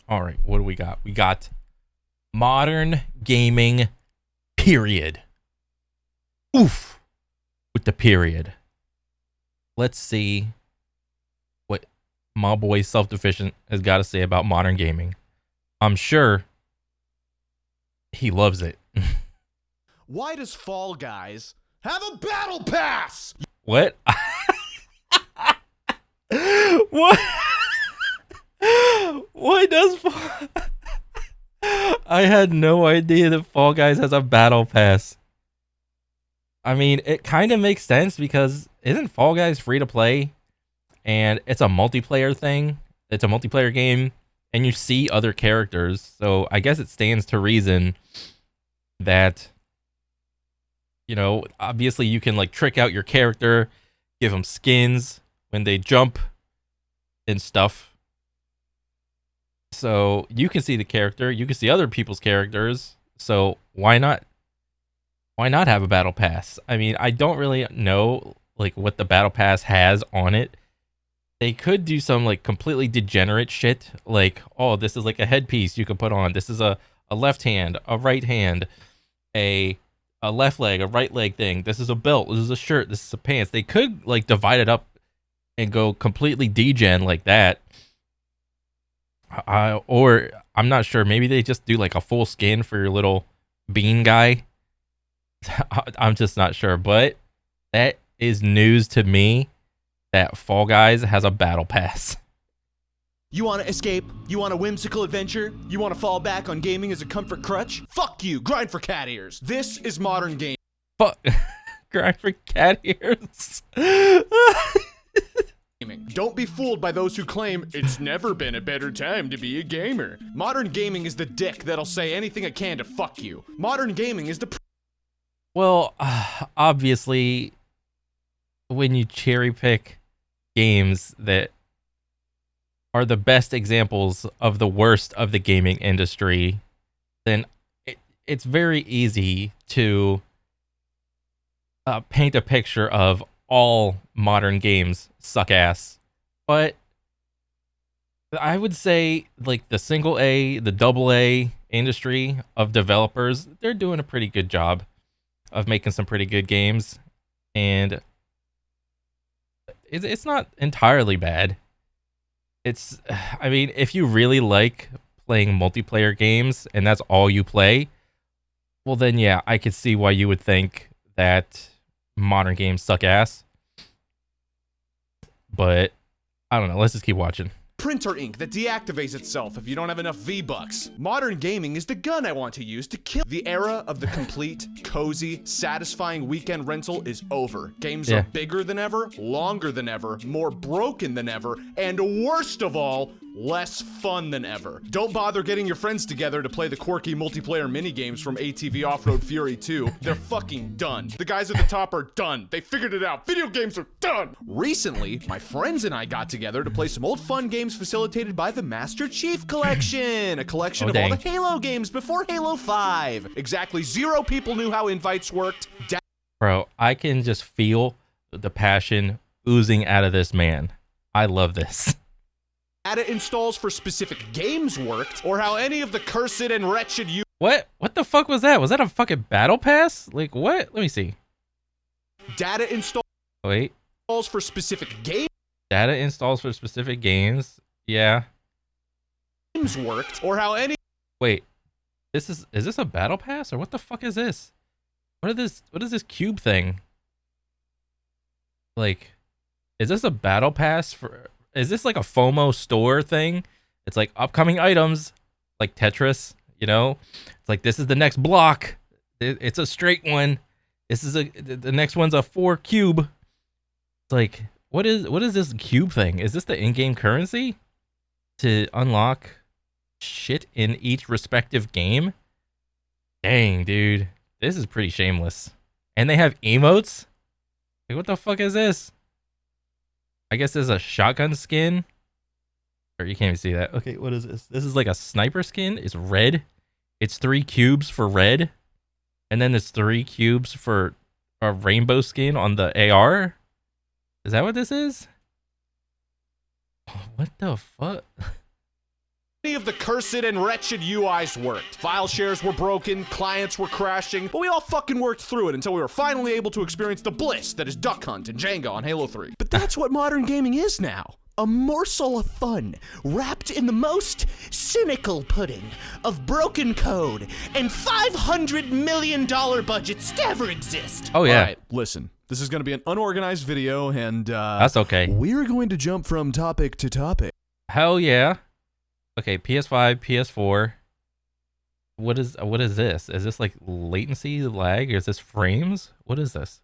All right, what do we got? We got modern gaming, period. Oof, with the period. Let's see what my boy Self-Deficient has got to say about modern gaming. I'm sure he loves it. Why does Fall Guys have a battle pass? What? What? Why does I had no idea that Fall Guys has a battle pass. I mean, it kind of makes sense because isn't Fall Guys free to play? And it's a multiplayer thing. It's a multiplayer game and you see other characters. So I guess it stands to reason that, you know, obviously you can like trick out your character, give them skins when they jump and stuff. So you can see the character, you can see other people's characters. So why not have a battle pass? I mean, I don't really know like what the battle pass has on it. They could do some like completely degenerate shit, like, oh, this is like a headpiece you can put on. This is a left hand, a right hand, a left leg, a right leg thing. This is a belt. This is a shirt. This is a pants. They could like divide it up and go completely degen like that. Or I'm not sure. Maybe they just do like a full skin for your little bean guy. I'm just not sure. But that is news to me that Fall Guys has a battle pass. You want to escape? You want a whimsical adventure? You want to fall back on gaming as a comfort crutch? Fuck you, grind for cat ears. This is modern gaming. Fuck, grind for cat ears. Don't be fooled by those who claim it's never been a better time to be a gamer. Modern gaming is the dick that'll say anything it can to fuck you. Modern gaming is the... Well, obviously, when you cherry pick games that are the best examples of the worst of the gaming industry, then it's very easy to paint a picture of all modern games suck ass. But I would say like the single A, the double A industry of developers, they're doing a pretty good job of making some pretty good games. And it's not entirely bad. It's, I mean, if you really like playing multiplayer games and that's all you play, well then yeah, I could see why you would think that modern games suck ass. But I don't know, let's just keep watching. Printer ink that deactivates itself if you don't have enough V-Bucks. Modern gaming is the gun I want to use to kill. The era of the complete, cozy, satisfying weekend rental is over. Games are bigger than ever, longer than ever, more broken than ever, and worst of all, less fun than ever. Don't bother getting your friends together to play the quirky multiplayer minigames from ATV Off-Road Fury 2. They're fucking done. The guys at the top are done. They figured it out. Video games are done. Recently, my friends and I got together to play some old fun games facilitated by the Master Chief Collection, a collection of all the Halo games before Halo 5. Exactly 0 people knew how invites worked. Bro, I can just feel the passion oozing out of this man. I love this. Data installs for specific games worked, or how any of the cursed and wretched you... What the fuck was that? Was that a fucking battle pass? Like what? Let me see. Data installs for specific games. Data installs for specific games. Yeah. Games worked, or how any... Wait. Is this a battle pass or what the fuck is this? What is this cube thing? Like, is this a battle pass for... Is this like a FOMO store thing? It's like upcoming items, like Tetris, you know? It's like, this is the next block. It's a straight one. The next one's a 4 cube. It's like, what is this cube thing? Is this the in-game currency to unlock shit in each respective game? Dang, dude. This is pretty shameless. And they have emotes? Like, what the fuck is this? I guess there's a shotgun skin. Or you can't even see that. Okay, what is this? This is like a sniper skin. It's red. It's 3 cubes for red. And then there's 3 cubes for a rainbow skin on the AR. Is that what this is? What the fuck? of the cursed and wretched UIs worked. File shares were broken, clients were crashing, but we all fucking worked through it until we were finally able to experience the bliss that is Duck Hunt and Jenga on Halo 3. But that's what modern gaming is now. A morsel of fun, wrapped in the most cynical pudding of broken code and $500 million budgets to ever exist. Oh, yeah. All right, listen. This is going to be an unorganized video, and that's okay. We're going to jump from topic to topic. Hell yeah. Okay, PS5, PS4. What is this? Is this like latency, lag, or is this frames? What is this?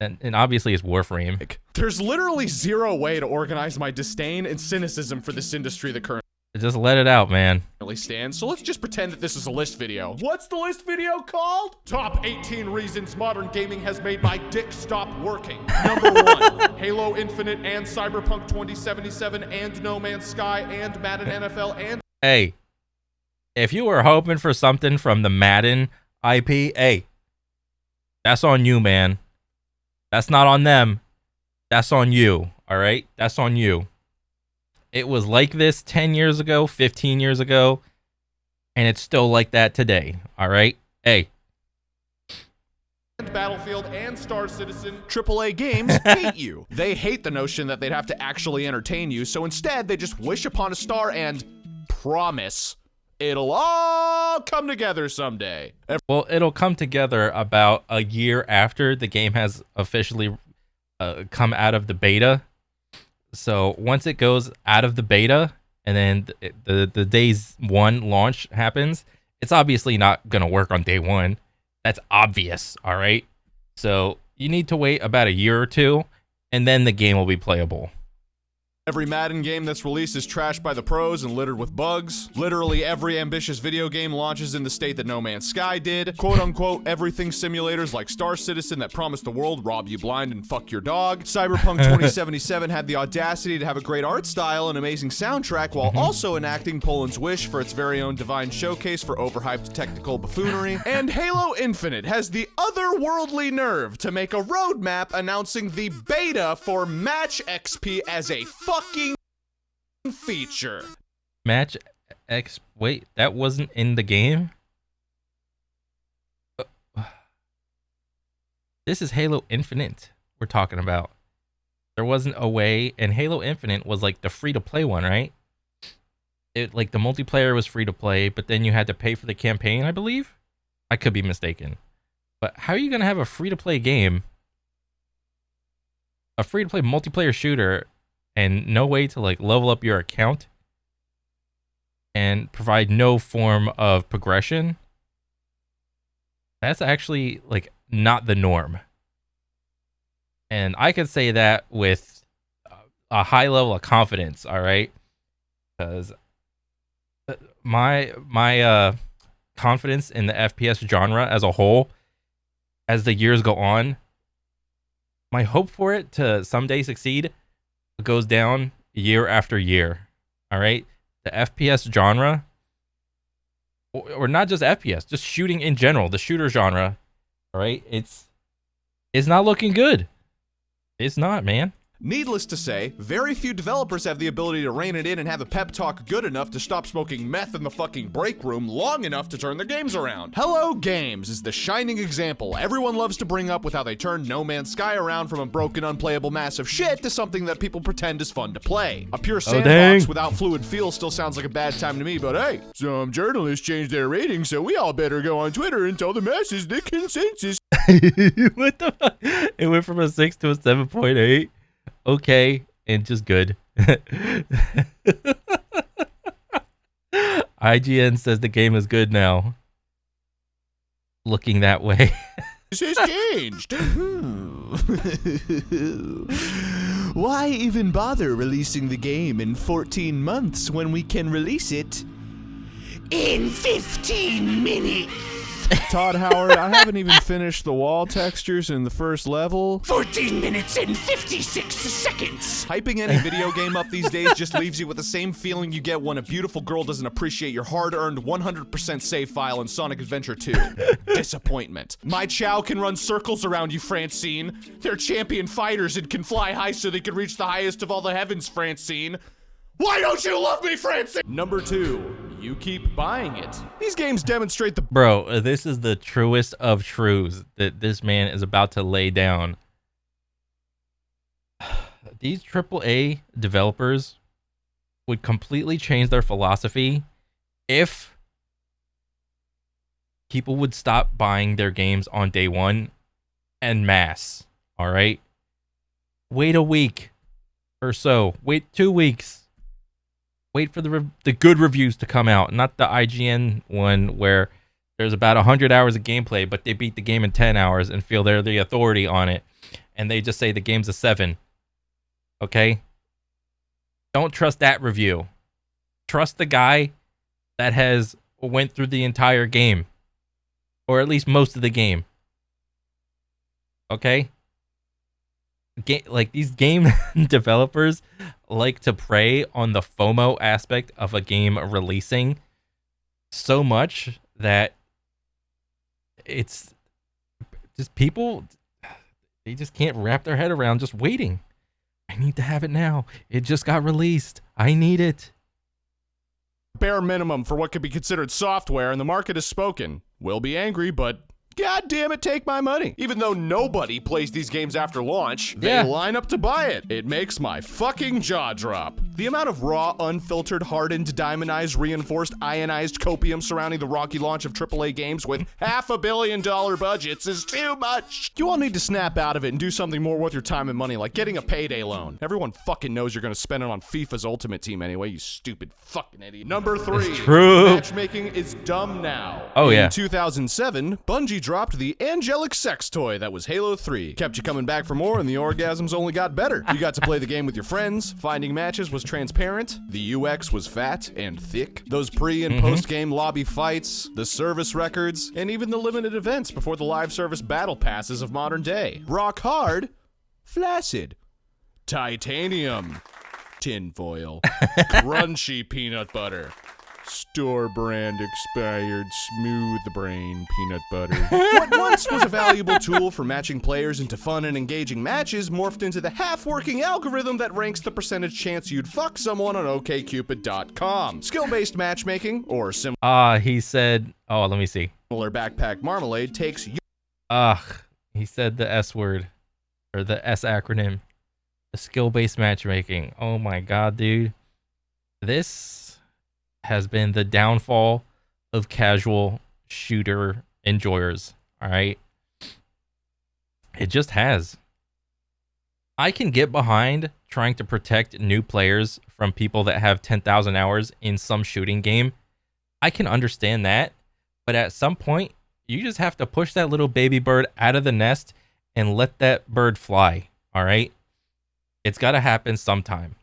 And obviously it's Warframe. There's literally zero way to organize my disdain and cynicism for this industry that currently Just let it out, man. stands. So let's just pretend that this is a list video. What's the list video called? Top 18 reasons modern gaming has made my dick stop working. Number 1, Halo Infinite and Cyberpunk 2077 and No Man's Sky and Madden NFL and... Hey, if you were hoping for something from the Madden IP, hey, that's on you, man. That's not on them. That's on you, all right? That's on you. It was like this 10 years ago, 15 years ago, and it's still like that today, all right? Hey. Battlefield and Star Citizen AAA games hate you. They hate the notion that they'd have to actually entertain you, so instead they just wish upon a star and promise it'll all come together someday. Well, it'll come together about a year after the game has officially come out of the beta. So once it goes out of the beta and then the days one launch happens, it's obviously not going to work on day one. That's obvious, all right? So you need to wait about a year or two, and then the game will be playable. Every Madden game that's released is trashed by the pros and littered with bugs. Literally every ambitious video game launches in the state that No Man's Sky did. Quote-unquote everything simulators like Star Citizen that promise the world rob you blind and fuck your dog. Cyberpunk 2077 had the audacity to have a great art style and amazing soundtrack while also enacting Poland's wish for its very own divine showcase for overhyped technical buffoonery. And Halo Infinite has the otherworldly nerve to make a roadmap announcing the beta for Match XP as a fucking feature. Match X. Wait, that wasn't in the game? This is Halo Infinite we're talking about. There wasn't a way, and Halo Infinite was like the free-to-play one, right? It like the multiplayer was free to play, but then you had to pay for the campaign, I believe. I could be mistaken. But how are you gonna have a free-to-play game, a free-to-play multiplayer shooter, and no way to like level up your account and provide no form of progression? That's actually like not the norm. And I could say that with a high level of confidence, all right? Because my confidence in the FPS genre as a whole, as the years go on, my hope for it to someday succeed goes down year after year. All right, the FPS genre, or not just FPS, just shooting in general, the shooter genre. All right, it's not looking good. It's not, man. Needless to say, very few developers have the ability to rein it in and have the pep talk good enough to stop smoking meth in the fucking break room long enough to turn their games around. Hello Games is the shining example everyone loves to bring up with how they turned No Man's Sky around from a broken, unplayable mass of shit to something that people pretend is fun to play. A pure sandbox without fluid feel still sounds like a bad time to me, but hey, some journalists changed their ratings, so we all better go on Twitter and tell the masses the consensus. What the fuck? It went from a 6 to a 7.8. Okay, and just good. IGN says the game is good now. Looking that way. This has changed. Why even bother releasing the game in 14 months when we can release it in 15 minutes? Todd Howard, I haven't even finished the wall textures in the first level. 14 minutes and 56 seconds. Hyping any video game up these days just leaves you with the same feeling you get when a beautiful girl doesn't appreciate your hard-earned 100% save file in Sonic Adventure 2. Disappointment. My Chow can run circles around you, Francine. They're champion fighters and can fly high so they can reach the highest of all the heavens, Francine. Why don't you love me, Francis? Number 2, you keep buying it. These games demonstrate the... Bro, this is the truest of truths that this man is about to lay down. These AAA developers would completely change their philosophy if people would stop buying their games on day one en masse. All right? Wait a week or so. Wait 2 weeks. Wait for the good reviews to come out, not the IGN one where there's about 100 hours of gameplay, but they beat the game in 10 hours and feel they're the authority on it, and they just say the game's a 7. Okay? Don't trust that review. Trust the guy that has went through the entire game, or at least most of the game. Okay? Like these game developers like to prey on the FOMO aspect of a game releasing so much that it's just people, they just can't wrap their head around just waiting. I need to have it now. It just got released. I need it. Bare minimum for what could be considered software, and the market has spoken. We'll be angry, but God damn it, take my money. Even though nobody plays these games after launch, they line up to buy it. It makes my fucking jaw drop. The amount of raw, unfiltered, hardened, diamondized, reinforced, ionized copium surrounding the rocky launch of AAA games with $500 million budgets is too much. You all need to snap out of it and do something more worth your time and money, like getting a payday loan. Everyone fucking knows you're gonna spend it on FIFA's Ultimate Team anyway, you stupid fucking idiot. Number 3, it's true. Matchmaking is dumb now. Oh yeah. In 2007, Bungie dropped the angelic sex toy that was Halo 3. Kept you coming back for more, and the orgasms only got better. You got to play the game with your friends, finding matches was transparent, the UX was fat and thick, those pre- and post-game lobby fights, the service records, and even the limited events before the live service battle passes of modern day. Rock hard, flaccid, titanium, tinfoil, crunchy peanut butter, store brand expired smooth brain peanut butter. What once was a valuable tool for matching players into fun and engaging matches morphed into the half-working algorithm that ranks the percentage chance you'd fuck someone on okcupid.com. Skill-based matchmaking, or similar He said, oh, let me see. backpack marmalade takes He said the S word, or the S acronym. The skill-based matchmaking. Oh my god, dude. This has been the downfall of casual shooter enjoyers. All right. It just has. I can get behind trying to protect new players from people that have 10,000 hours in some shooting game. I can understand that. But at some point, you just have to push that little baby bird out of the nest and let that bird fly. All right. It's got to happen sometime.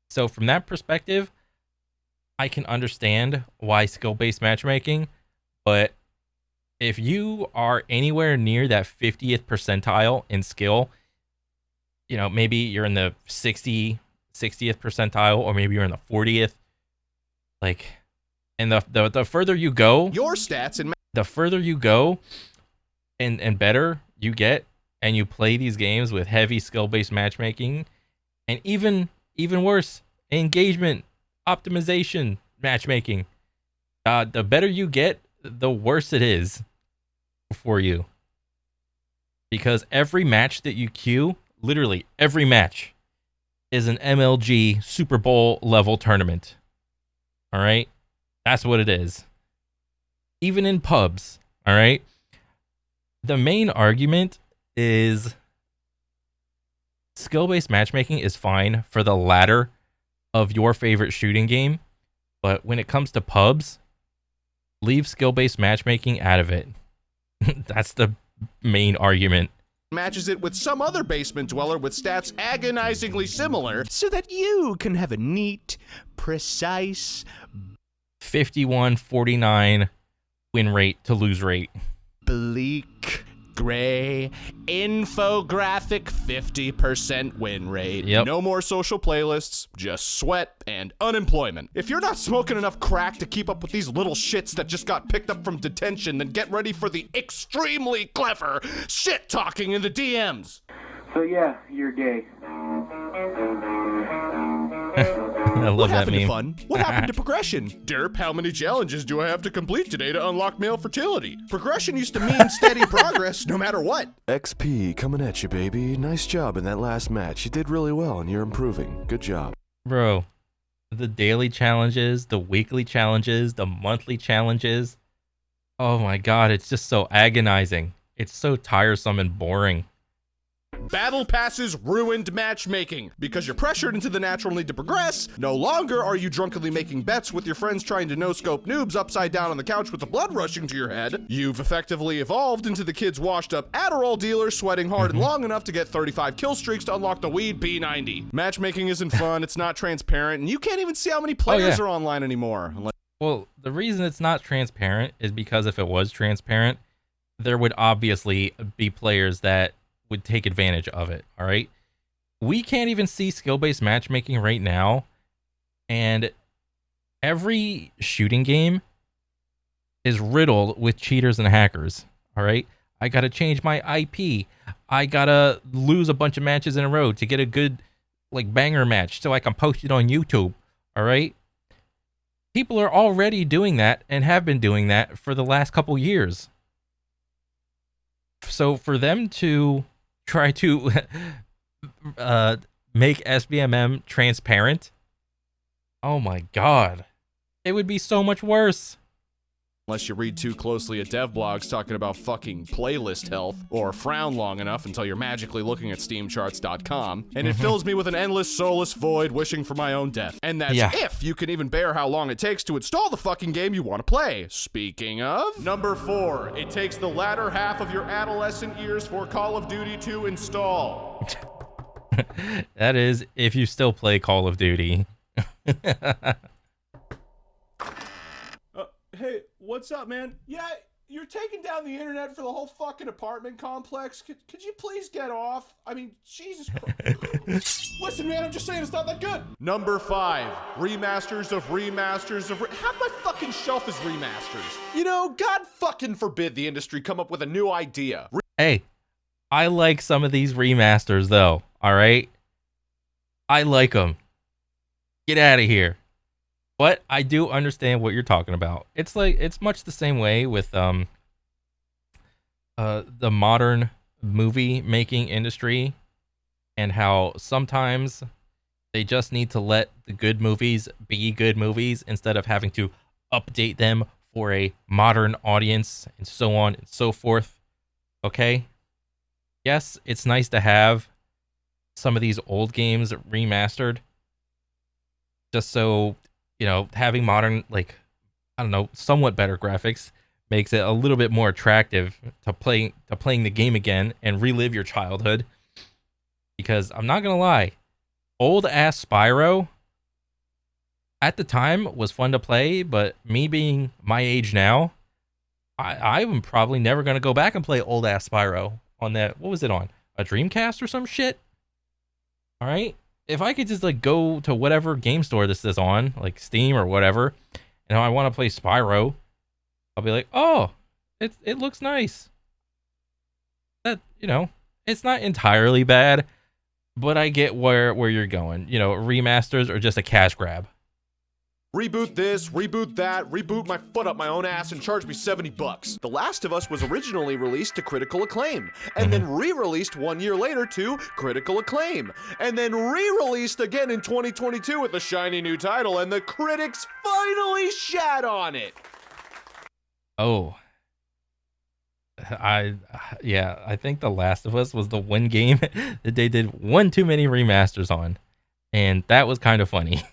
So from that perspective, I can understand why skill-based matchmaking, but if you are anywhere near that 50th percentile in skill, you know, maybe you're in the 60th percentile, or maybe you're in the 40th, like, and the further you go, your stats and the further you go and better you get, and you play these games with heavy skill-based matchmaking, and even worse, engagement optimization matchmaking, the better you get, the worse it is for you, because every match that you queue, literally every match, is an MLG Super Bowl level tournament. All right, that's what it is. Even in pubs. All right, the main argument is skill-based matchmaking is fine for the ladder of your favorite shooting game, but when it comes to pubs, leave skill-based matchmaking out of it. That's the main argument. Matches it with some other basement dweller with stats agonizingly similar, so that you can have a neat, precise 51-49 win rate to lose rate. Bleak, gray, infographic 50% win rate. Yep. No more social playlists, just sweat and unemployment. If you're not smoking enough crack to keep up with these little shits that just got picked up from detention, then get ready for the extremely clever shit talking in the DMs. So yeah, you're gay. I love What that happened to meme. fun? What happened to progression? Derp, how many challenges do I have to complete today to unlock male fertility? Progression used to mean steady progress, no matter what. XP coming at you, baby. Nice job in that last match. You did really well, and you're improving. Good job. Bro, the daily challenges, the weekly challenges, the monthly challenges. Oh my god, it's just so agonizing. It's so tiresome and boring. Battle passes ruined matchmaking. Because you're pressured into the natural need to progress, no longer are you drunkenly making bets with your friends trying to no-scope noobs upside down on the couch with the blood rushing to your head. You've effectively evolved into the kid's washed-up Adderall dealer sweating hard and long enough to get 35 kill streaks to unlock the weed B90. Matchmaking isn't fun, it's not transparent, and you can't even see how many players are online anymore. Well, the reason it's not transparent is because if it was transparent, there would obviously be players that would take advantage of it, all right? We can't even see skill-based matchmaking right now, and every shooting game is riddled with cheaters and hackers, all right? I gotta change my IP. I gotta lose a bunch of matches in a row to get a good, like, banger match so I can post it on YouTube, all right? People are already doing that and have been doing that for the last couple years. So for them to try to make SBMM transparent, oh my god, it would be so much worse. Unless you read too closely at dev blogs talking about fucking playlist health, or frown long enough until you're magically looking at steamcharts.com, and it fills me with an endless soulless void wishing for my own death. And that's if you can even bear how long it takes to install the fucking game you want to play. Speaking of, number 4, it takes the latter half of your adolescent years for Call of Duty to install. That is, if you still play Call of Duty. Hey, what's up, man? Yeah, you're taking down the internet for the whole fucking apartment complex. Could you please get off? I mean, Jesus Christ. Listen, man, I'm just saying it's not that good. Number 5, remasters of remasters of... Half my fucking shelf is remasters. You know, God fucking forbid the industry come up with a new idea. Hey, I like some of these remasters, though, all right? I like them. Get out of here. But I do understand what you're talking about. It's like, it's much the same way with the modern movie making industry, and how sometimes they just need to let the good movies be good movies instead of having to update them for a modern audience and so on and so forth. Okay? Yes, it's nice to have some of these old games remastered just so, you know, having modern, like, I don't know, somewhat better graphics makes it a little bit more attractive to playing the game again and relive your childhood. Because I'm not gonna lie, old ass Spyro at the time was fun to play, but me being my age now, I'm probably never gonna go back and play old ass Spyro on that. What was it on? A Dreamcast or some shit? All right. If I could just like go to whatever game store this is on, like Steam or whatever, and I want to play Spyro, I'll be like, oh, it looks nice. That, you know, it's not entirely bad, but I get where you're going. You know, remasters are just a cash grab. Reboot this, reboot that, reboot my foot up my own ass and charge me $70. The Last of Us was originally released to critical acclaim, and then re-released 1 year later to critical acclaim, and then re-released again in 2022 with a shiny new title, and the critics finally shat on it. Oh. I think The Last of Us was the one game that they did one too many remasters on, and that was kind of funny.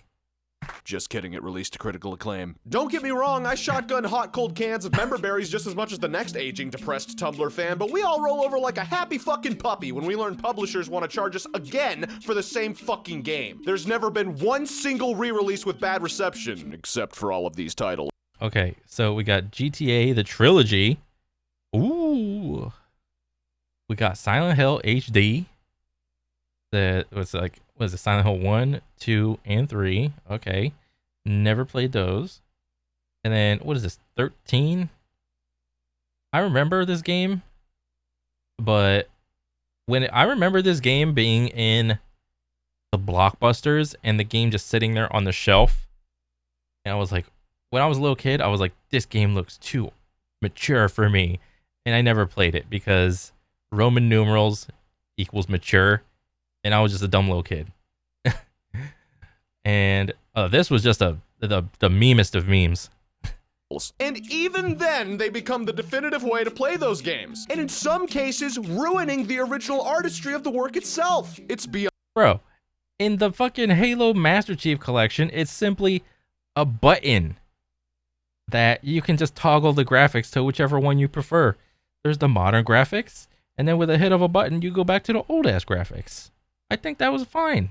Just kidding, it released to critical acclaim. Don't get me wrong, I shotgun hot cold cans of member berries just as much as the next aging depressed Tumblr fan, but we all roll over like a happy fucking puppy when we learn publishers want to charge us again for the same fucking game. There's never been one single re-release with bad reception, except for all of these titles. Okay, so we got GTA, the trilogy. Ooh. We got Silent Hill HD. That was like, was it Silent Hill 1, 2, and 3? Okay. Never played those. And then, what is this, 13? I remember this game, but I remember this game being in the blockbusters and the game just sitting there on the shelf. And I was like, when I was a little kid, I was like, this game looks too mature for me. And I never played it because Roman numerals equals mature. And I was just a dumb little kid. And this was just the memest of memes. And even then, they become the definitive way to play those games. And in some cases, ruining the original artistry of the work itself. It's beyond. Bro, in the fucking Halo Master Chief Collection, it's simply a button that you can just toggle the graphics to whichever one you prefer. There's the modern graphics, and then with a hit of a button, you go back to the old ass graphics. I think that was fine.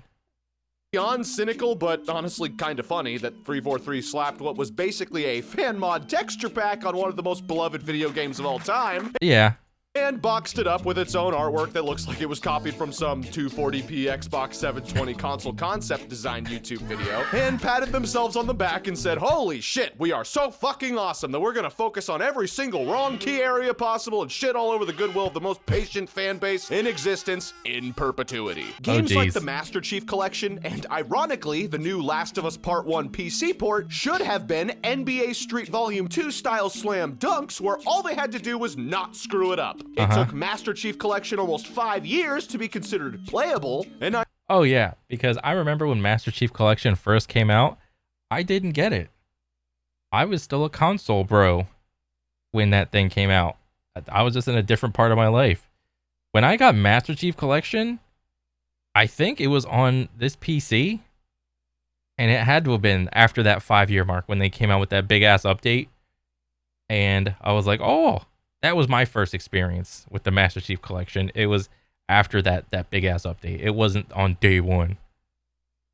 Beyond cynical, but honestly kind of funny that 343 slapped what was basically a fan mod texture pack on one of the most beloved video games of all time. Yeah. And boxed it up with its own artwork that looks like it was copied from some 240p Xbox 720 console concept design YouTube video, and patted themselves on the back and said, holy shit, we are so fucking awesome that we're gonna focus on every single wrong key area possible and shit all over the goodwill of the most patient fan base in existence in perpetuity. Games like the Master Chief Collection and, ironically, the new Last of Us Part 1 PC port should have been NBA Street Volume 2 style slam dunks where all they had to do was not screw it up. It took Master Chief Collection almost 5 years to be considered playable, and Oh yeah, because I remember when Master Chief Collection first came out, I didn't get it. I was still a console bro when that thing came out. I was just in a different part of my life. When I got Master Chief Collection, I think it was on this PC, and it had to have been after that 5-year mark when they came out with that big ass update. And I was like, oh, that was my first experience with the Master Chief Collection. It was after that big ass update. It wasn't on day one.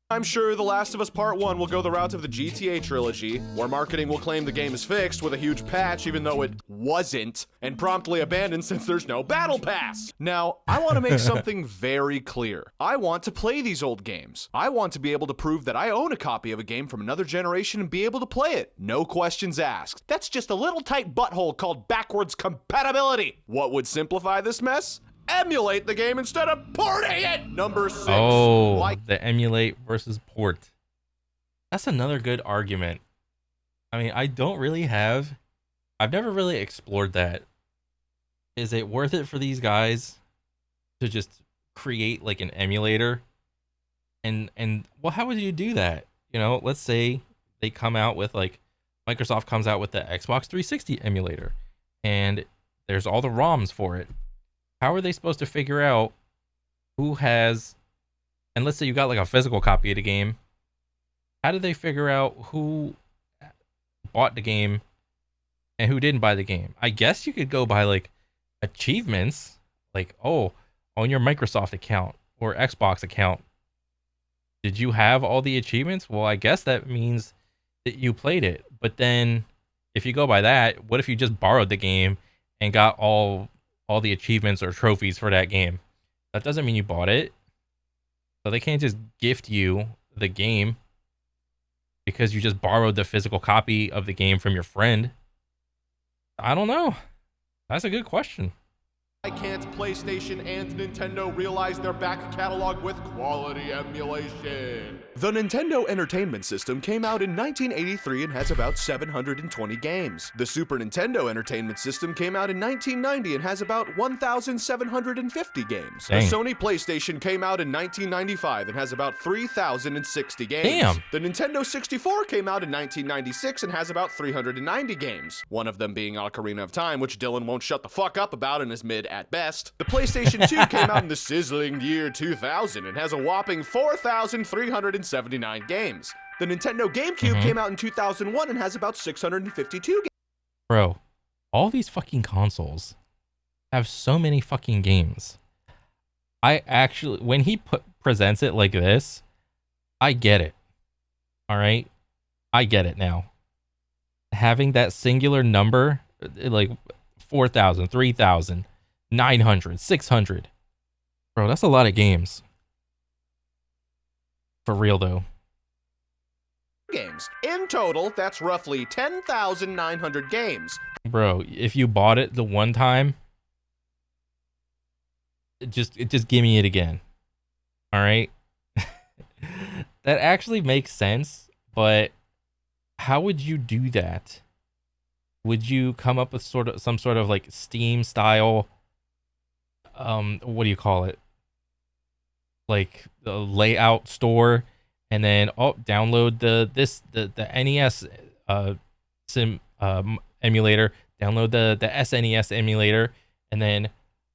I'm sure The Last of Us Part 1 will go the route of the GTA trilogy, where marketing will claim the game is fixed with a huge patch even though it wasn't, and promptly abandoned since there's no battle pass. Now, I want to make something very clear. I want to play these old games. I want to be able to prove that I own a copy of a game from another generation and be able to play it. No questions asked. That's just a little tight butthole called backwards compatibility. What would simplify this mess? Emulate the game instead of porting it! Number 6. Oh, the emulate versus port. That's another good argument. I mean, I've never really explored that. Is it worth it for these guys to just create like an emulator? And well, how would you do that? You know, let's say they come out with like, Microsoft comes out with the Xbox 360 emulator and there's all the ROMs for it. How are they supposed to figure out who has, and let's say you got like a physical copy of the game, how do they figure out who bought the game and who didn't buy the game? I guess you could go by like achievements, like, oh, on your Microsoft account or Xbox account, did you have all the achievements? Well, I guess that means that you played it. But then if you go by that, what if you just borrowed the game and got all the achievements or trophies for that game? That doesn't mean you bought it. So they can't just gift you the game because you just borrowed the physical copy of the game from your friend. I don't know. That's a good question. Why can't PlayStation and Nintendo realize their back catalog with quality emulation? The Nintendo Entertainment System came out in 1983 and has about 720 games. The Super Nintendo Entertainment System came out in 1990 and has about 1,750 games. Dang. The Sony PlayStation came out in 1995 and has about 3,060 games. Damn. The Nintendo 64 came out in 1996 and has about 390 games. One of them being Ocarina of Time, which Dylan won't shut the fuck up about and is mid at best. The PlayStation 2 came out in the sizzling year 2000 and has a whopping 4,379 games. The Nintendo GameCube came out in 2001 and has about 652 games. Bro, all these fucking consoles have so many fucking games. I actually, when he presents it like this, I get it. All right? I get it now. Having that singular number, like 4,000, 3,000, 900, 600. Bro, that's a lot of games. For real, though. Games. In total, that's roughly 10,900 games. Bro, if you bought it the one time, just give me it again. All right? that actually makes sense, but how would you do that? Would you come up with some sort of like Steam style, what do you call it? Like the layout store, and then download the NES sim emulator, download the SNES emulator, and then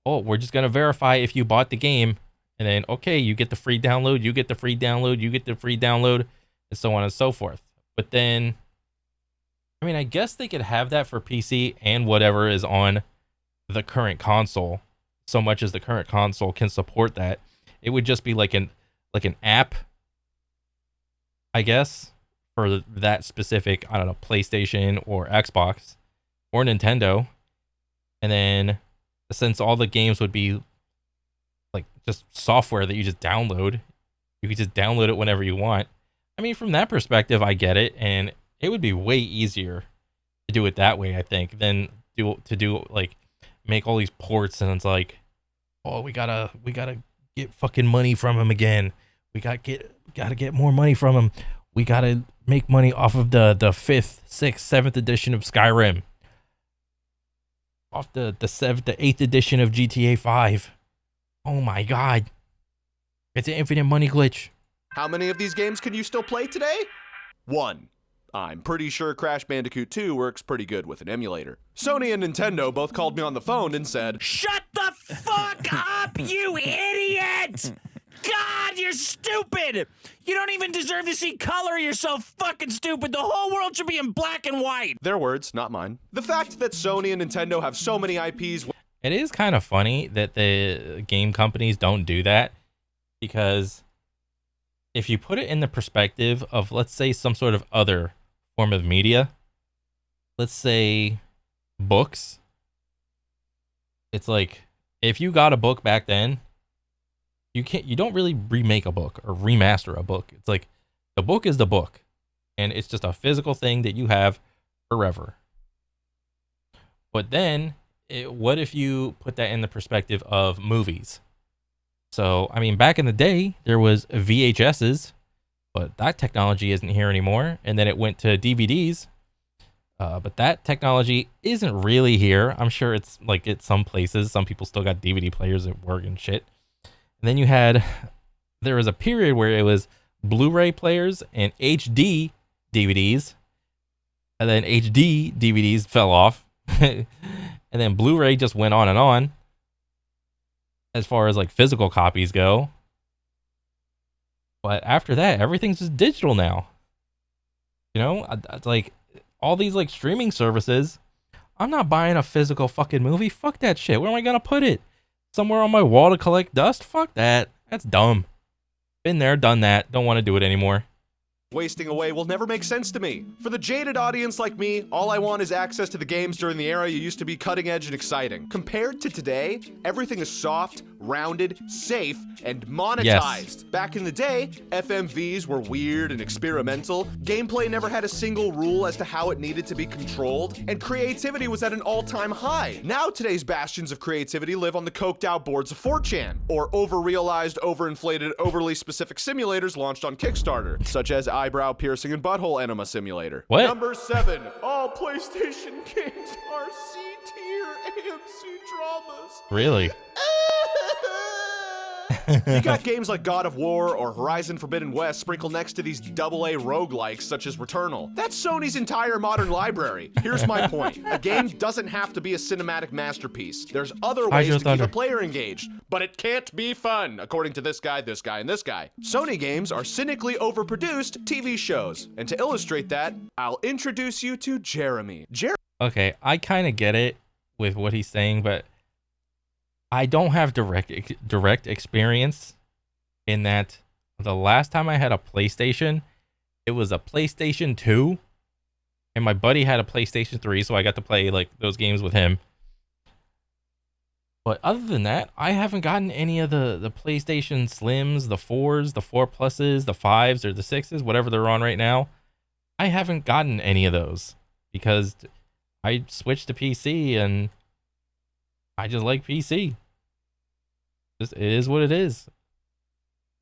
we're just gonna verify if you bought the game, and then okay, you get the free download, you get the free download, you get the free download, and so on and so forth. But then, I mean, I guess they could have that for PC and whatever is on the current console, so much as the current console can support that. It would just be like an app, I guess, for that specific, I don't know, PlayStation or Xbox or Nintendo. And then since all the games would be like just software that you just download, you could just download it whenever you want. I mean, from that perspective, I get it, and it would be way easier to do it that way, I think, than do like make all these ports, and it's like, oh, we gotta get fucking money from him again. We gotta get more money from him. We gotta make money off of the 5th, 6th, 7th edition of Skyrim. Off the 7th, the 8th edition of GTA 5. Oh my god. It's an infinite money glitch. How many of these games can you still play today? 1. I'm pretty sure Crash Bandicoot 2 works pretty good with an emulator. Sony and Nintendo both called me on the phone and said, "Shut the fuck up, you idiot! God, you're stupid! You don't even deserve to see color, you're so fucking stupid! The whole world should be in black and white!" Their words, not mine. The fact that Sony and Nintendo have so many IPs... It is kind of funny that the game companies don't do that, because if you put it in the perspective of, let's say, some sort of other form of media, let's say books, it's like, if you got a book back then, you don't really remake a book or remaster a book. It's like, the book is the book, and it's just a physical thing that you have forever. But then, what if you put that in the perspective of movies? So, I mean, back in the day, there was VHSs, but that technology isn't here anymore. And then it went to DVDs, but that technology isn't really here. I'm sure it's like at some places, some people still got DVD players at work and shit. And then there was a period where it was Blu-ray players and HD DVDs, and then HD DVDs fell off, and then Blu-ray just went on as far as like physical copies go. But after that, everything's just digital now. You know, it's like all these like streaming services. I'm not buying a physical fucking movie. Fuck that shit. Where am I gonna put it? Somewhere on my wall to collect dust? Fuck that. That's dumb. Been there, done that. Don't want to do it anymore. Wasting away will never make sense to me. For the jaded audience like me, all I want is access to the games during the era you used to be cutting edge and exciting. Compared to today, everything is soft, rounded, safe, and monetized. Yes. Back in the day, FMVs were weird and experimental, gameplay never had a single rule as to how it needed to be controlled, and creativity was at an all-time high. Now today's bastions of creativity live on the coked out boards of 4chan, or over-realized, overinflated, overly specific simulators launched on Kickstarter, such as eyebrow piercing and butthole enema simulator. What? Number 7. All PlayStation games are C-tier AMC dramas. Really? You got games like God of War or Horizon Forbidden West sprinkled next to these AA roguelikes such as Returnal. That's Sony's entire modern library. Here's my point. A game doesn't have to be a cinematic masterpiece. There's other ways to keep a player engaged, but it can't be fun, according to this guy, and this guy. Sony games are cynically overproduced TV shows. And to illustrate that, I'll introduce you to Jeremy. Okay, I kind of get it with what he's saying, but I don't have direct experience in that. The last time I had a PlayStation, it was a PlayStation 2, and my buddy had a PlayStation 3, so I got to play like those games with him. But other than that, I haven't gotten any of the PlayStation Slims, the 4s, the 4 Pluses, the 5s, or the 6s, whatever they're on right now. I haven't gotten any of those because I switched to PC, and I just like PC. It is what it is.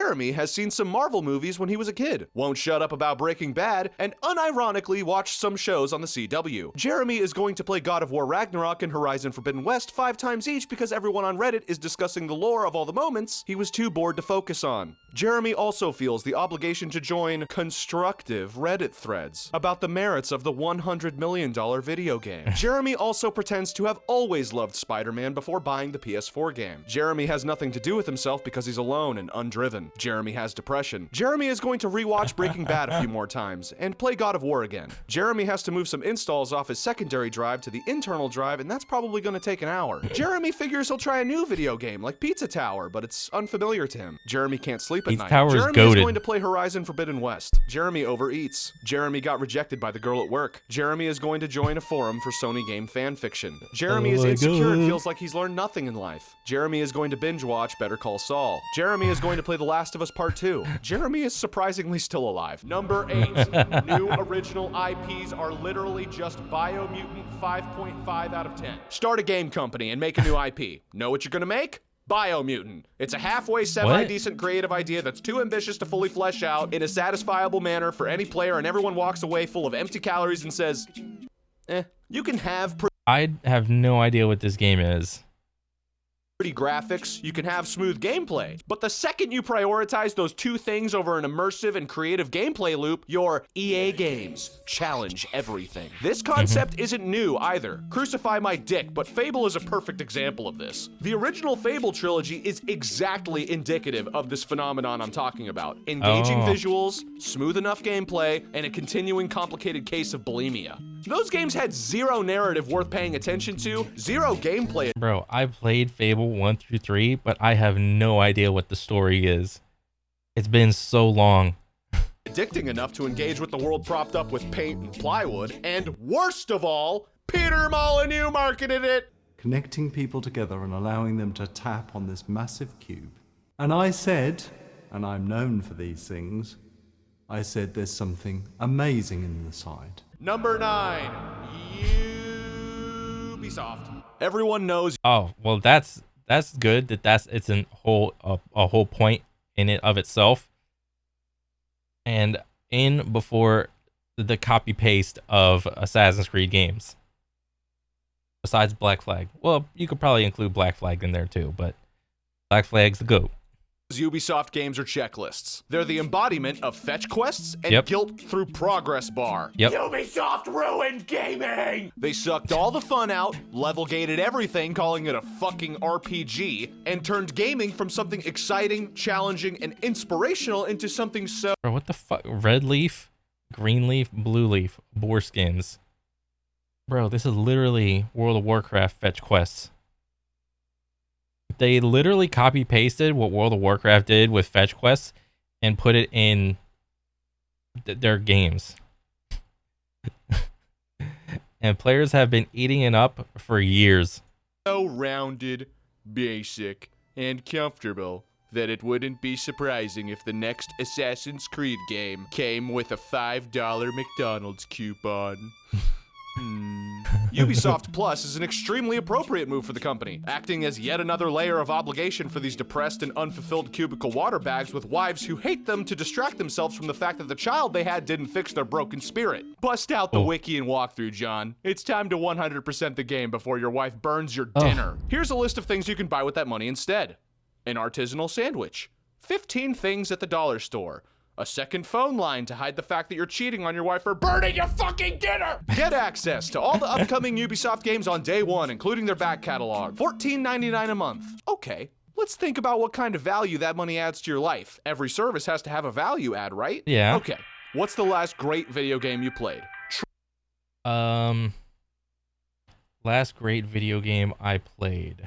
Jeremy has seen some Marvel movies when he was a kid, won't shut up about Breaking Bad, and unironically watched some shows on the CW. Jeremy is going to play God of War Ragnarok and Horizon Forbidden West 5 times each because everyone on Reddit is discussing the lore of all the moments he was too bored to focus on. Jeremy also feels the obligation to join constructive Reddit threads about the merits of the $100 million video game. Jeremy also pretends to have always loved Spider-Man before buying the PS4 game. Jeremy has nothing to do with himself because he's alone and undriven. Jeremy has depression. Jeremy is going to rewatch Breaking Bad a few more times and play God of War again. Jeremy has to move some installs off his secondary drive to the internal drive, and that's probably going to take an hour. Jeremy figures he'll try a new video game like Pizza Tower, but it's unfamiliar to him. Jeremy can't sleep at night. Jeremy is going to play Horizon Forbidden West. Jeremy overeats. Jeremy got rejected by the girl at work. Jeremy is going to join a forum for Sony game fanfiction. Jeremy is insecure and feels like he's learned nothing in life. Jeremy is going to binge watch Better Call Saul. Jeremy is going to play The Last of Us Part 2. Jeremy is surprisingly still alive. Number 8. New original IPs are literally just Biomutant 5.5 out of 10. Start a game company and make a new IP. Know what you're gonna make? Biomutant. It's a halfway, semi-decent creative idea that's too ambitious to fully flesh out in a satisfiable manner for any player, and everyone walks away full of empty calories and says, you can have I have no idea what this game is. pretty graphics, you can have smooth gameplay. But the second you prioritize those two things over an immersive and creative gameplay loop, your EA games challenge everything. This concept isn't new either. Crucify my dick, but Fable is a perfect example of this. The original Fable trilogy is exactly indicative of this phenomenon I'm talking about. Engaging visuals, smooth enough gameplay, and a continuing complicated case of bulimia. Those games had zero narrative worth paying attention to, zero gameplay. Bro, I played Fable 1 through 3, but I have no idea what the story is. It's been so long. Addicting enough to engage with the world propped up with paint and plywood, and worst of all, Peter Molyneux marketed it. Connecting people together and allowing them to tap on this massive cube. And I said, and I'm known for these things, I said there's something amazing in the side. Number 9, Ubisoft. Everyone knows. Oh, well, that's good that it's a whole point in it of itself. And in before the copy paste of Assassin's Creed games. Besides Black Flag. Well, you could probably include Black Flag in there too, but Black Flag's the GOAT. Ubisoft games are checklists. They're the embodiment of fetch quests and guilt through progress bar. Ubisoft ruined gaming! They sucked all the fun out, level gated everything, calling it a fucking RPG, and turned gaming from something exciting, challenging, and inspirational into something so— Bro, what the fuck? Red leaf, green leaf, blue leaf, boar skins. Bro, this is literally World of Warcraft fetch quests. They literally copy pasted what World of Warcraft did with fetch quests and put it in their games. And players have been eating it up for years. So rounded, basic, and comfortable that it wouldn't be surprising if the next Assassin's Creed game came with a $5 McDonald's coupon. Ubisoft Plus is an extremely appropriate move for the company, acting as yet another layer of obligation for these depressed and unfulfilled cubicle water bags with wives who hate them to distract themselves from the fact that the child they had didn't fix their broken spirit. Bust out the wiki and walkthrough, John. It's time to 100% the game before your wife burns your dinner. Here's a list of things you can buy with that money instead. An artisanal sandwich. 15 things at the dollar store. A second phone line to hide the fact that you're cheating on your wife for burning your fucking dinner! Get access to all the upcoming Ubisoft games on day one, including their back catalog. $14.99 a month. Okay, let's think about what kind of value that money adds to your life. Every service has to have a value add, right? Yeah. Okay, what's the last great video game you played? Last great video game I played.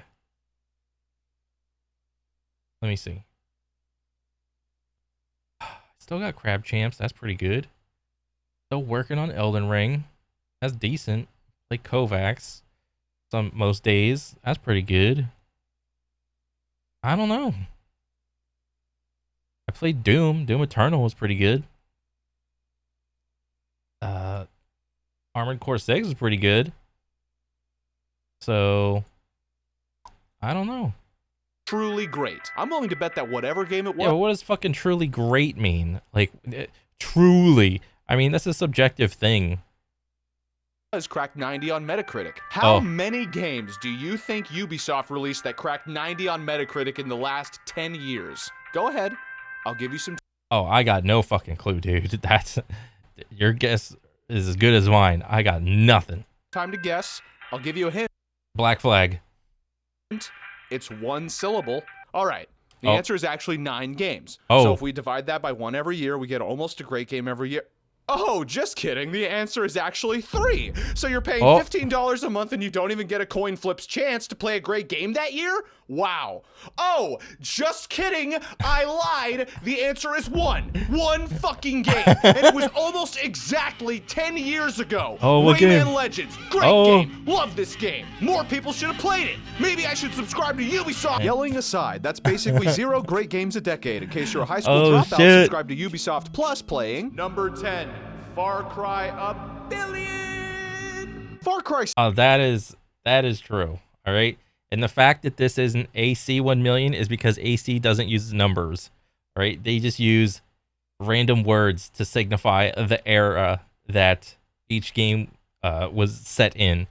Let me see. Still got Crab Champs. That's pretty good. Still working on Elden Ring. That's decent. Play Kovacs most days. That's pretty good. I don't know. I played Doom. Doom Eternal was pretty good. Armored Core 6 is pretty good. So, I don't know. truly great. I'm willing to bet that whatever game it was. Yeah, but what does fucking truly great mean? Like, truly. I mean, that's a subjective thing. Has cracked 90 on Metacritic. How Oh. many games do you think Ubisoft released that cracked 90 on Metacritic in the last 10 years? Go ahead. I'll give you some Oh, I got no fucking clue, dude. That's your guess is as good as mine. I got nothing. time to guess. I'll give you a hint. Black Flag. It's one syllable. All right. The Oh. answer is actually 9 games. Oh. So if we divide that by 1 every year, we get almost a great game every year. Oh, just kidding. The answer is actually 3. So you're paying Oh. $15 a month and you don't even get a coin flip's chance to play a great game that year? Wow. Oh, just kidding. I lied. The answer is 1. 1 fucking game. And it was almost exactly 10 years ago. Oh, what Rayman game? Legends. Great Oh. game. Love this game. More people should have played it. Maybe I should subscribe to Ubisoft. Yelling aside, that's basically 0 great games a decade. In case you're a high school Oh, dropout, shit. subscribe to Ubisoft Plus playing number 10, Far Cry a Billion. Far Cry That is true. All right. And the fact that this isn't AC 1 million is because AC doesn't use numbers. All right. They just use random words to signify the era that each game was set in.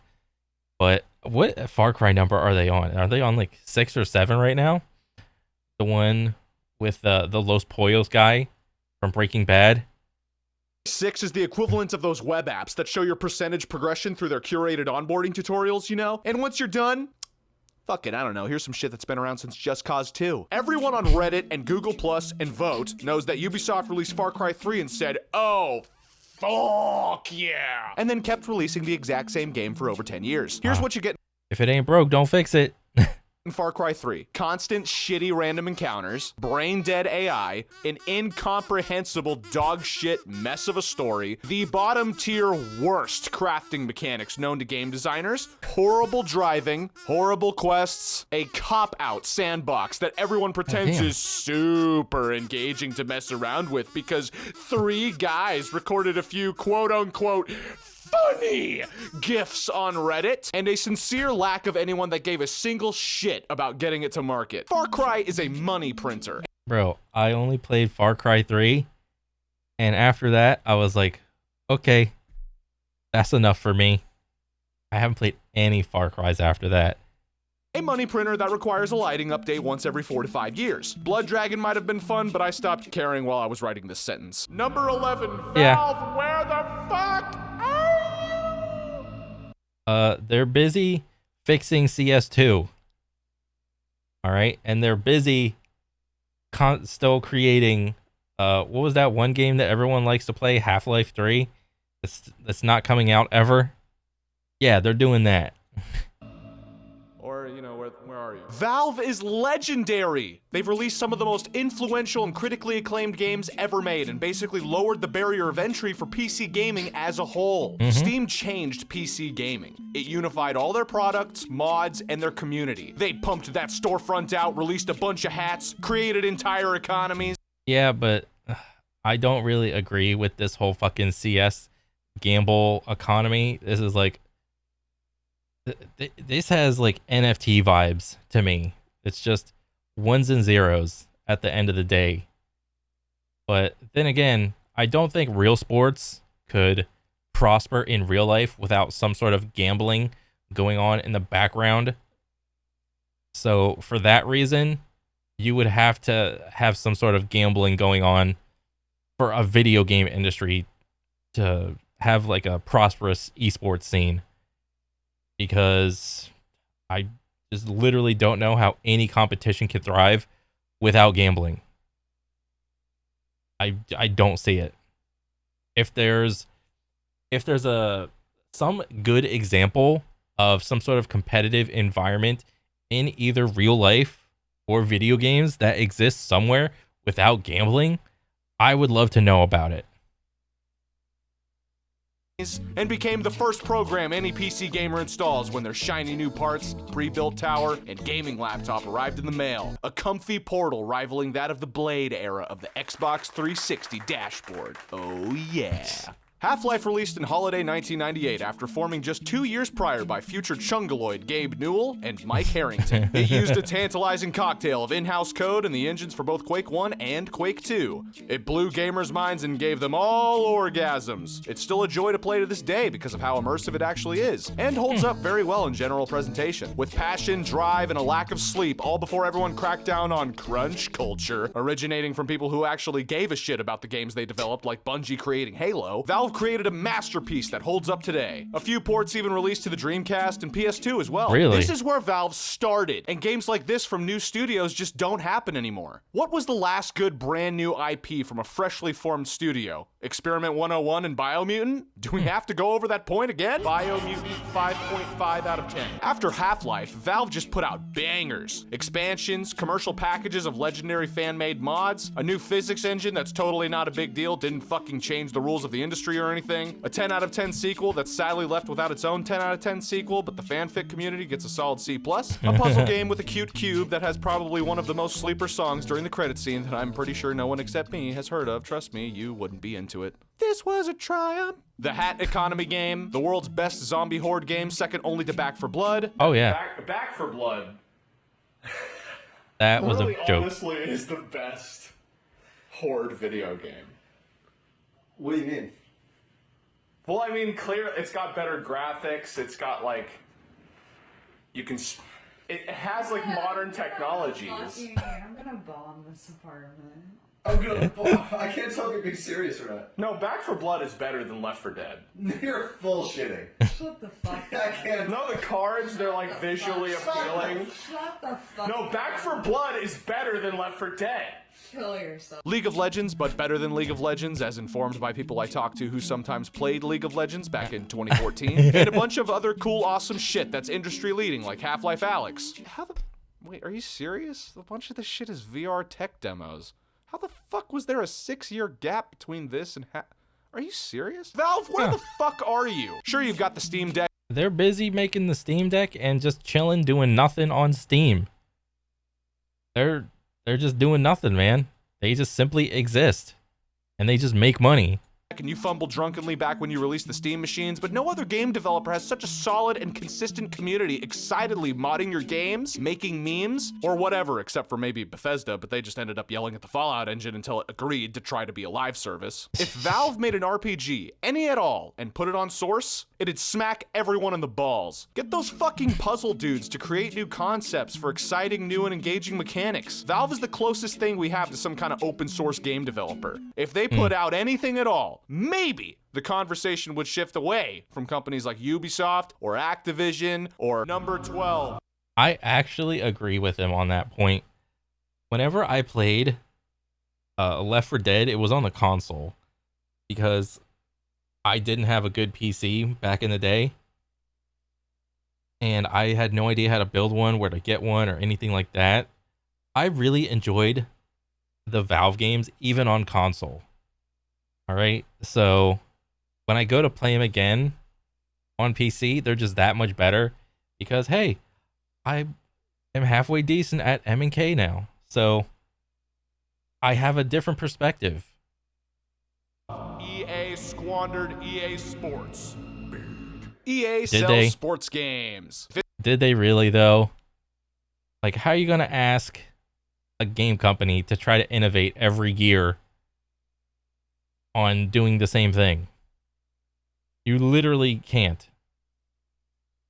But what Far Cry number are they on? Are they on like 6 or 7 right now? The one with the Los Pollos guy from Breaking Bad. 6 is the equivalent of those web apps that show your percentage progression through their curated onboarding tutorials, you know? And once you're done, fuck it, I don't know. Here's some shit that's been around since Just Cause 2. Everyone on Reddit and Google Plus and Vote knows that Ubisoft released Far Cry 3 and said, oh, fuck yeah. And then kept releasing the exact same game for over 10 years. Here's what you get If it ain't broke, don't fix it. in Far Cry 3. Constant shitty random encounters, brain dead AI, an incomprehensible dog shit mess of a story, the bottom tier worst crafting mechanics known to game designers, horrible driving, horrible quests, a cop-out sandbox that everyone pretends damn. is super engaging to mess around with because 3 guys recorded a few quote-unquote funny GIFs on Reddit, and a sincere lack of anyone that gave a single shit about getting it to market. Far Cry is a money printer. Bro, I only played Far Cry 3, and after that, I was like, okay, that's enough for me. I haven't played any Far Cries after that. A money printer that requires a lighting update once every 4 to 5 years. Blood Dragon might have been fun, but I stopped caring while I was writing this sentence. Number 11, Valve, Yeah. where the fuck are you? They're busy fixing CS2. All right, and they're busy still creating. What was that one game that everyone likes to play? Half-Life 3. That's not coming out ever. Yeah, they're doing that. Or, you know, where are you? Valve is legendary. They've released some of the most influential and critically acclaimed games ever made and basically lowered the barrier of entry for PC gaming as a whole. Steam changed PC gaming. It unified all their products, mods, and their community. They pumped that storefront out, released a bunch of hats, created entire economies. Yeah, but I don't really agree with this whole fucking CS gamble economy. This is like, this has like NFT vibes to me. It's just ones and zeros at the end of the day. But then again, I don't think real sports could prosper in real life without some sort of gambling going on in the background. So for that reason, you would have to have some sort of gambling going on for a video game industry to have like a prosperous esports scene. Because I just literally don't know how any competition can thrive without gambling. I don't see it. If there's some good example of some sort of competitive environment in either real life or video games that exists somewhere without gambling, I would love to know about it. And became the first program any PC gamer installs when their shiny new parts, pre-built tower, and gaming laptop arrived in the mail. A comfy portal rivaling that of the Blade era of the Xbox 360 dashboard. Oh yeah. Half-Life released in holiday 1998 after forming just 2 years prior by future Chungaloid Gabe Newell and Mike Harrington. It used a tantalizing cocktail of in-house code and the engines for both Quake 1 and Quake 2. It blew gamers' minds and gave them all orgasms. It's still a joy to play to this day because of how immersive it actually is, and holds up very well in general presentation. With passion, drive, and a lack of sleep, all before everyone cracked down on crunch culture, originating from people who actually gave a shit about the games they developed, like Bungie creating Halo, Valve created a masterpiece that holds up today. A few ports even released to the Dreamcast and PS2 as well. Really? This is where Valve started, and games like this from new studios just don't happen anymore. What was the last good brand new IP from a freshly formed studio? Experiment 101 and Biomutant? Do we have to go over that point again? Biomutant 5.5 out of 10. After Half-Life, Valve just put out bangers. Expansions, commercial packages of legendary fan-made mods, a new physics engine that's totally not a big deal, didn't fucking change the rules of the industry or anything, a 10 out of 10 sequel that's sadly left without its own 10 out of 10 sequel, but the fanfic community gets a solid C+, a puzzle game with a cute cube that has probably one of the most sleeper songs during the credit scene that I'm pretty sure no one except me has heard of. Trust me, you wouldn't be into it. This was a triumph. The Hat Economy game, the world's best zombie horde game, second only to Back 4 Blood. Oh yeah, Back 4 Blood. that was a Really, joke. honestly, is the best horde video game. What do you mean? Well, I mean, clear. It's got better graphics. It's got like, it has like modern technologies. I'm gonna bomb this apartment. I'm gonna. I can't tell if you're being serious or not. No, Back 4 Blood is better than Left 4 Dead. You're full-shitting. Shut the fuck I up. can't. No, the cards, they're like visually appealing. Shut the fuck No, up. Back 4 Blood is better than Left 4 Dead. Kill yourself. League of Legends, but better than League of Legends, as informed by people I talked to who sometimes played League of Legends back in 2014, and a bunch of other cool, awesome shit that's industry-leading, like Half-Life Alyx. Wait, are you serious? A bunch of this shit is VR tech demos. How the fuck was there a 6-year gap between this and Are you serious? Valve, where the fuck are you? Sure, you've got the Steam Deck. They're busy making the Steam Deck and just chilling, doing nothing on Steam. They're just doing nothing, man. They just simply exist, and they just make money. And you fumble drunkenly back when you release the Steam machines, but no other game developer has such a solid and consistent community excitedly modding your games, making memes, or whatever, except for maybe Bethesda, but they just ended up yelling at the Fallout engine until it agreed to try to be a live service. If Valve made an RPG, any at all, and put it on Source, it'd smack everyone in the balls. Get those fucking puzzle dudes to create new concepts for exciting, new, and engaging mechanics. Valve is the closest thing we have to some kind of open source game developer. If they put out anything at all, maybe the conversation would shift away from companies like Ubisoft or Activision or Number 12. I actually agree with him on that point. Whenever I played Left 4 Dead, it was on the console because I didn't have a good PC back in the day. And I had no idea how to build one, where to get one, or anything like that. I really enjoyed the Valve games, even on console. All right, so when I go to play them again on PC, they're just that much better because, hey, I am halfway decent at M&K now. So I have a different perspective. EA squandered EA Sports. EA Did sells they? sports games. Did they really, though? Like, how are you going to ask a game company to try to innovate every year on doing the same thing? You literally can't.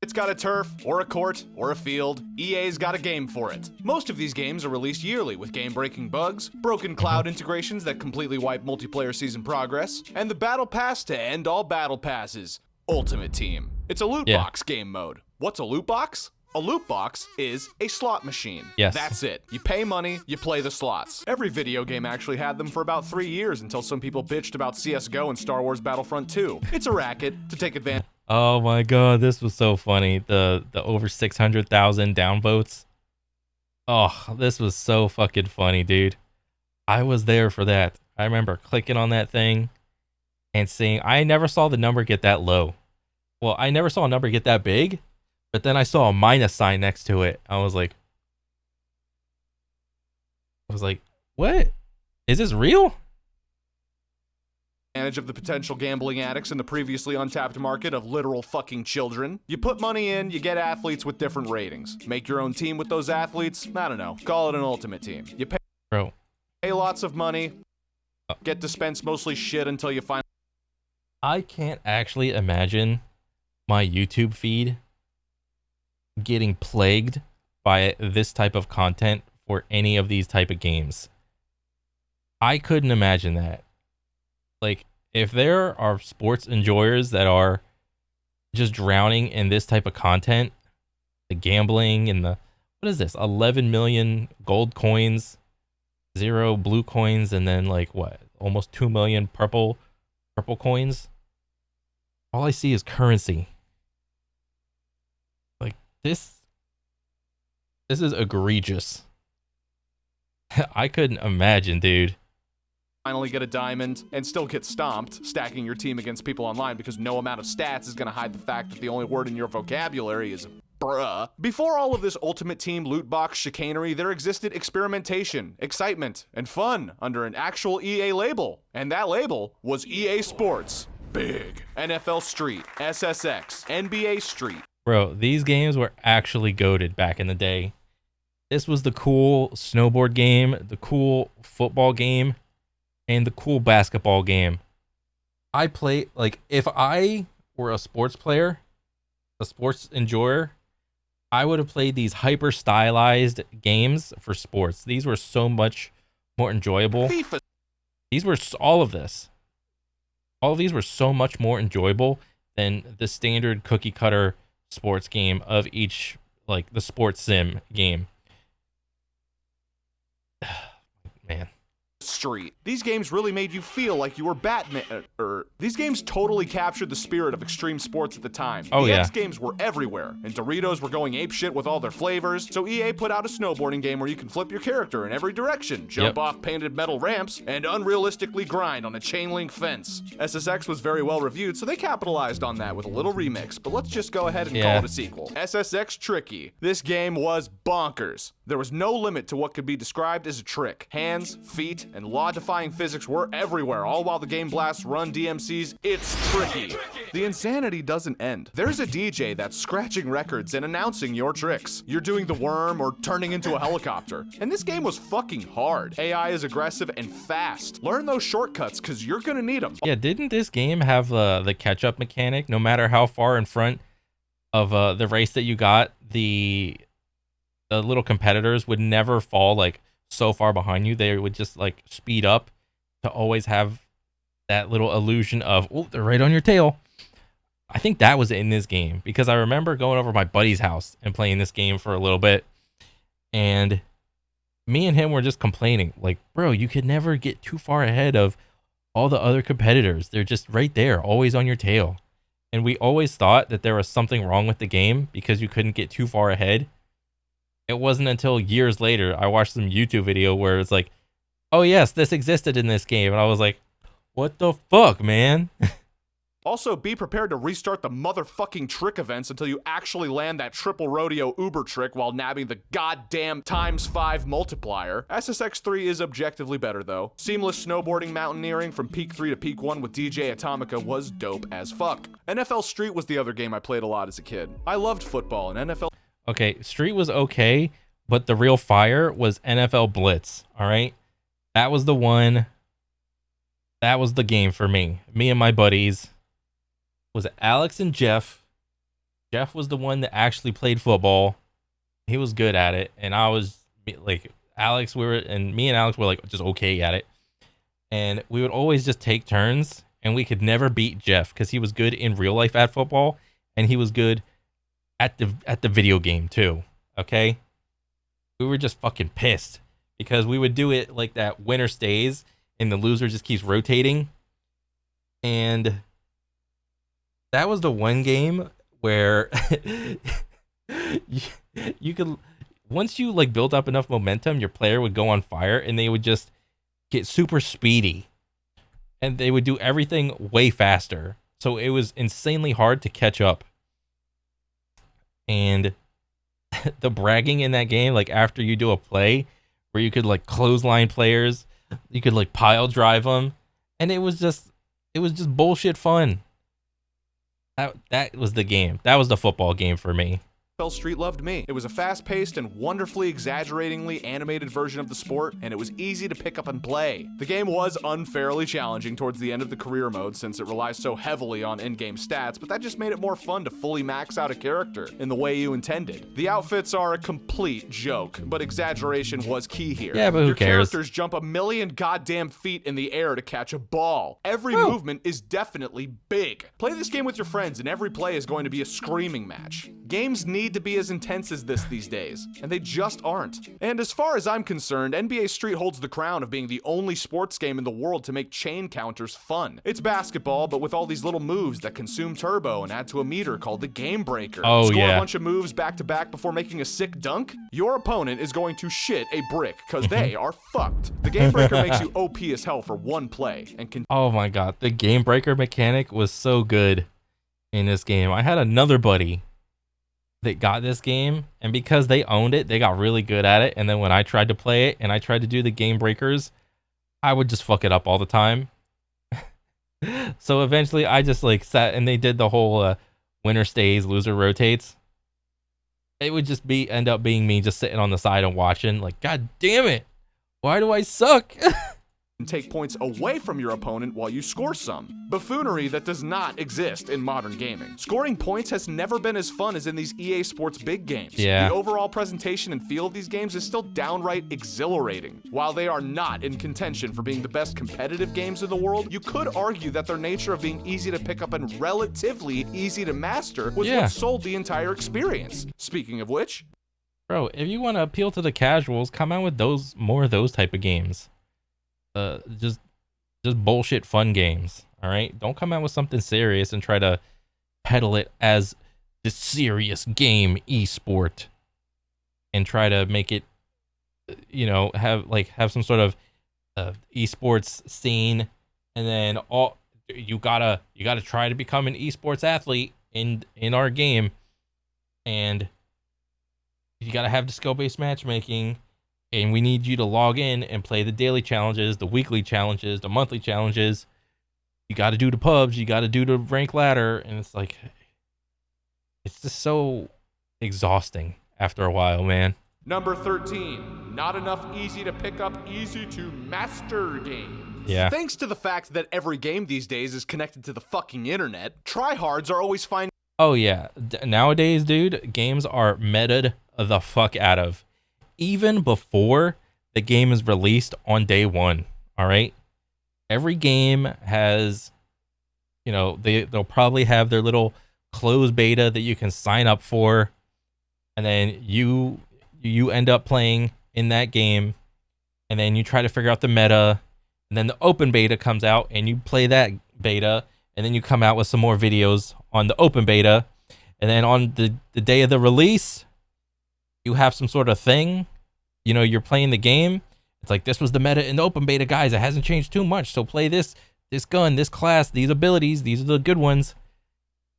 It's got a turf, or a court, or a field. EA's got a game for it. Most of these games are released yearly with game-breaking bugs, broken cloud integrations that completely wipe multiplayer season progress, and the Battle Pass to end all Battle Passes. Ultimate Team. It's a loot box game mode. What's a loot box? A loot box is a slot machine. Yes. That's it. You pay money, you play the slots. Every video game actually had them for about 3 years until some people bitched about CSGO and Star Wars Battlefront 2. It's a racket to take advantage. Oh my god, this was so funny. The over 600,000 downvotes. Oh, this was so fucking funny, dude. I was there for that. I remember clicking on that thing and seeing, I never saw the number get that low. Well, I never saw a number get that big, but then I saw a minus sign next to it. I was like, what? Is this real? advantage of the potential gambling addicts in the previously untapped market of literal fucking children. You put money in, you get athletes with different ratings. Make your own team with those athletes. I don't know. Call it an ultimate team. You Bro, pay lots of money, get dispensed mostly shit until you find. I can't actually imagine my YouTube feed getting plagued by this type of content for any of these type of games. I couldn't imagine that. Like, if there are sports enjoyers that are just drowning in this type of content, the gambling and the, what is this, 11 million gold coins, 0 blue coins, and then like what, almost 2 million purple coins. All I see is currency. Like, this is egregious. I couldn't imagine, dude. Finally get a diamond and still get stomped, stacking your team against people online because no amount of stats is gonna hide the fact that the only word in your vocabulary is bruh. Before all of this ultimate team loot box chicanery, there existed experimentation, excitement, and fun under an actual EA label. And that label was EA Sports. Big. NFL Street, SSX, NBA Street. Bro, these games were actually goated back in the day. This was the cool snowboard game, the cool football game, and the cool basketball game. I play, like, if I were a sports player, a sports enjoyer, I would have played these hyper stylized games for sports. These were so much more enjoyable. FIFA. These were all of this. All of these were so much more enjoyable than the standard cookie cutter sports game of each, like the sports sim game. Man. Street. These games really made you feel like you were Batman. These games totally captured the spirit of extreme sports at the time. Oh, the yeah. X Games were everywhere, and Doritos were going apeshit with all their flavors, so EA put out a snowboarding game where you can flip your character in every direction, jump off painted metal ramps, and unrealistically grind on a chain link fence. SSX was very well reviewed, so they capitalized on that with a little remix, but let's just go ahead and call it a sequel. SSX Tricky. This game was bonkers. There was no limit to what could be described as a trick. Hands, feet, and law-defying physics were everywhere, all while the game blasts run DMCs. It's tricky. The insanity doesn't end. There's a DJ that's scratching records and announcing your tricks. You're doing the worm or turning into a helicopter. And this game was fucking hard. AI is aggressive and fast. Learn those shortcuts, because you're gonna need them. Yeah, didn't this game have the catch-up mechanic? No matter how far in front of the race that you got, the little competitors would never fall like so far behind you. They would just like speed up to always have that little illusion of, oh, they're right on your tail. I think that was in this game, because I remember going over to my buddy's house and playing this game for a little bit, and me and him were just complaining, like, bro, you could never get too far ahead of all the other competitors. They're just right there, always on your tail. And we always thought that there was something wrong with the game because you couldn't get too far ahead. It wasn't until years later I watched some YouTube video where it's like, oh yes, this existed in this game. And I was like, what the fuck, man? Also, be prepared to restart the motherfucking trick events until you actually land that triple rodeo Uber trick while nabbing the goddamn ×5 multiplier. SSX3 is objectively better though. Seamless snowboarding mountaineering from Peak 3 to Peak 1 with DJ Atomica was dope as fuck. NFL Street was the other game I played a lot as a kid. I loved football, and NFL... Okay, Street was okay, but the real fire was NFL Blitz, all right? That was the one. That was the game for me. Me and my buddies. Was it Alex and Jeff? Jeff was the one that actually played football. He was good at it, and I was like, me and Alex were like just okay at it. And we would always just take turns, and we could never beat Jeff because he was good in real life at football, and he was good at the video game too. Okay, we were just fucking pissed because we would do it like that winner stays and the loser just keeps rotating. And that was the one game where you could, once you like built up enough momentum, your player would go on fire and they would just get super speedy and they would do everything way faster. So it was insanely hard to catch up. And the bragging in that game, like after you do a play where you could like clothesline players, you could like pile drive them, and it was just It was just bullshit fun. That was the game. That was the football game for me. Street loved me. It was a fast-paced and wonderfully exaggeratingly animated version of the sport, and it was easy to pick up and play. The game was unfairly challenging towards the end of the career mode since it relies so heavily on in-game stats, but that just made it more fun to fully max out a character in the way you intended. The outfits are a complete joke, but exaggeration was key here. Yeah, but who Your cares? characters jump a million goddamn feet in the air to catch a ball. Every movement is definitely big. Play this game with your friends, and every play is going to be a screaming match. Games need to be as intense as this these days, and they just aren't. And as far as I'm concerned, NBA Street holds the crown of being the only sports game in the world to make chain counters fun. It's basketball, but with all these little moves that consume turbo and add to a meter called the Game Breaker. Oh, Score yeah. a bunch of moves back to back before making a sick dunk? Your opponent is going to shit a brick, because they are fucked. The Game Breaker makes you OP as hell for one play, and can Oh my god, the Game Breaker mechanic was so good in this game. I had another buddy that got this game, and because they owned it, they got really good at it. And then when I tried to play it and I tried to do the Game Breakers, I would just fuck it up all the time. So eventually I just like sat and they did the whole winner stays, loser rotates. It would just end up being me just sitting on the side and watching, like, god damn it, why do I suck? take points away from your opponent while you score some. Buffoonery that does not exist in modern gaming. Scoring points has never been as fun as in these EA Sports big games. Yeah. The overall presentation and feel of these games is still downright exhilarating. While they are not in contention for being the best competitive games in the world, you could argue that their nature of being easy to pick up and relatively easy to master was what sold the entire experience. Speaking of which, bro, if you want to appeal to the casuals, come out with more of those type of games. Just bullshit fun games. All right, don't come out with something serious and try to peddle it as the serious game esport and try to make it, you know, have some sort of esports scene, and then you gotta try to become an esports athlete in our game, and you gotta have the skill-based matchmaking, and we need you to log in and play the daily challenges, the weekly challenges, the monthly challenges. You got to do the pubs, you got to do the rank ladder, and it's like, it's just so exhausting after a while, man. number 13, not enough easy to pick up, easy to master games. Yeah. Thanks to the fact that every game these days is connected to the fucking internet, tryhards are always finding. Oh yeah, nowadays, dude, games are meta'd the fuck out of, even before the game is released on day one. All right, every game has, you know, they'll probably have their little closed beta that you can sign up for, and then you end up playing in that game, and then you try to figure out the meta, and then the open beta comes out and you play that beta, and then you come out with some more videos on the open beta, and then on the day of the release, you have some sort of thing, you know, you're playing the game. It's like, this was the meta in the open beta, guys. It hasn't changed too much. So play this gun, this class, these abilities. These are the good ones.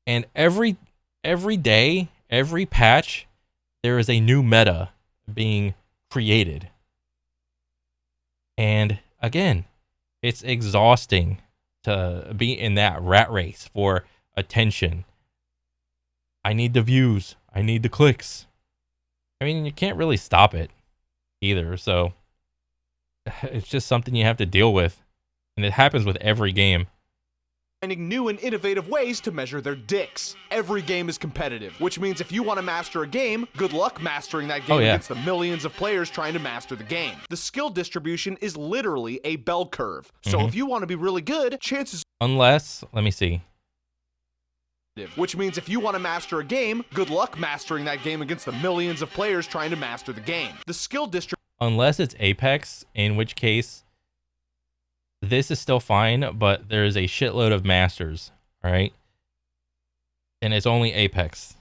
And every day, every patch, there is a new meta being created. And again, it's exhausting to be in that rat race for attention. I need the views. I need the clicks. I mean, you can't really stop it either, so it's just something you have to deal with, and it happens with every game. Finding new and innovative ways to measure their dicks. Every game is competitive, which means if you want to master a game, good luck mastering that game against the millions of players trying to master the game. The skill distribution is literally a bell curve, so if you want to be really good, chances Unless, let me see. Which means if you want to master a game, good luck mastering that game against the millions of players trying to master the game. The skill distribution. Unless it's Apex, in which case this is still fine, but there is a shitload of masters, all right? And it's only Apex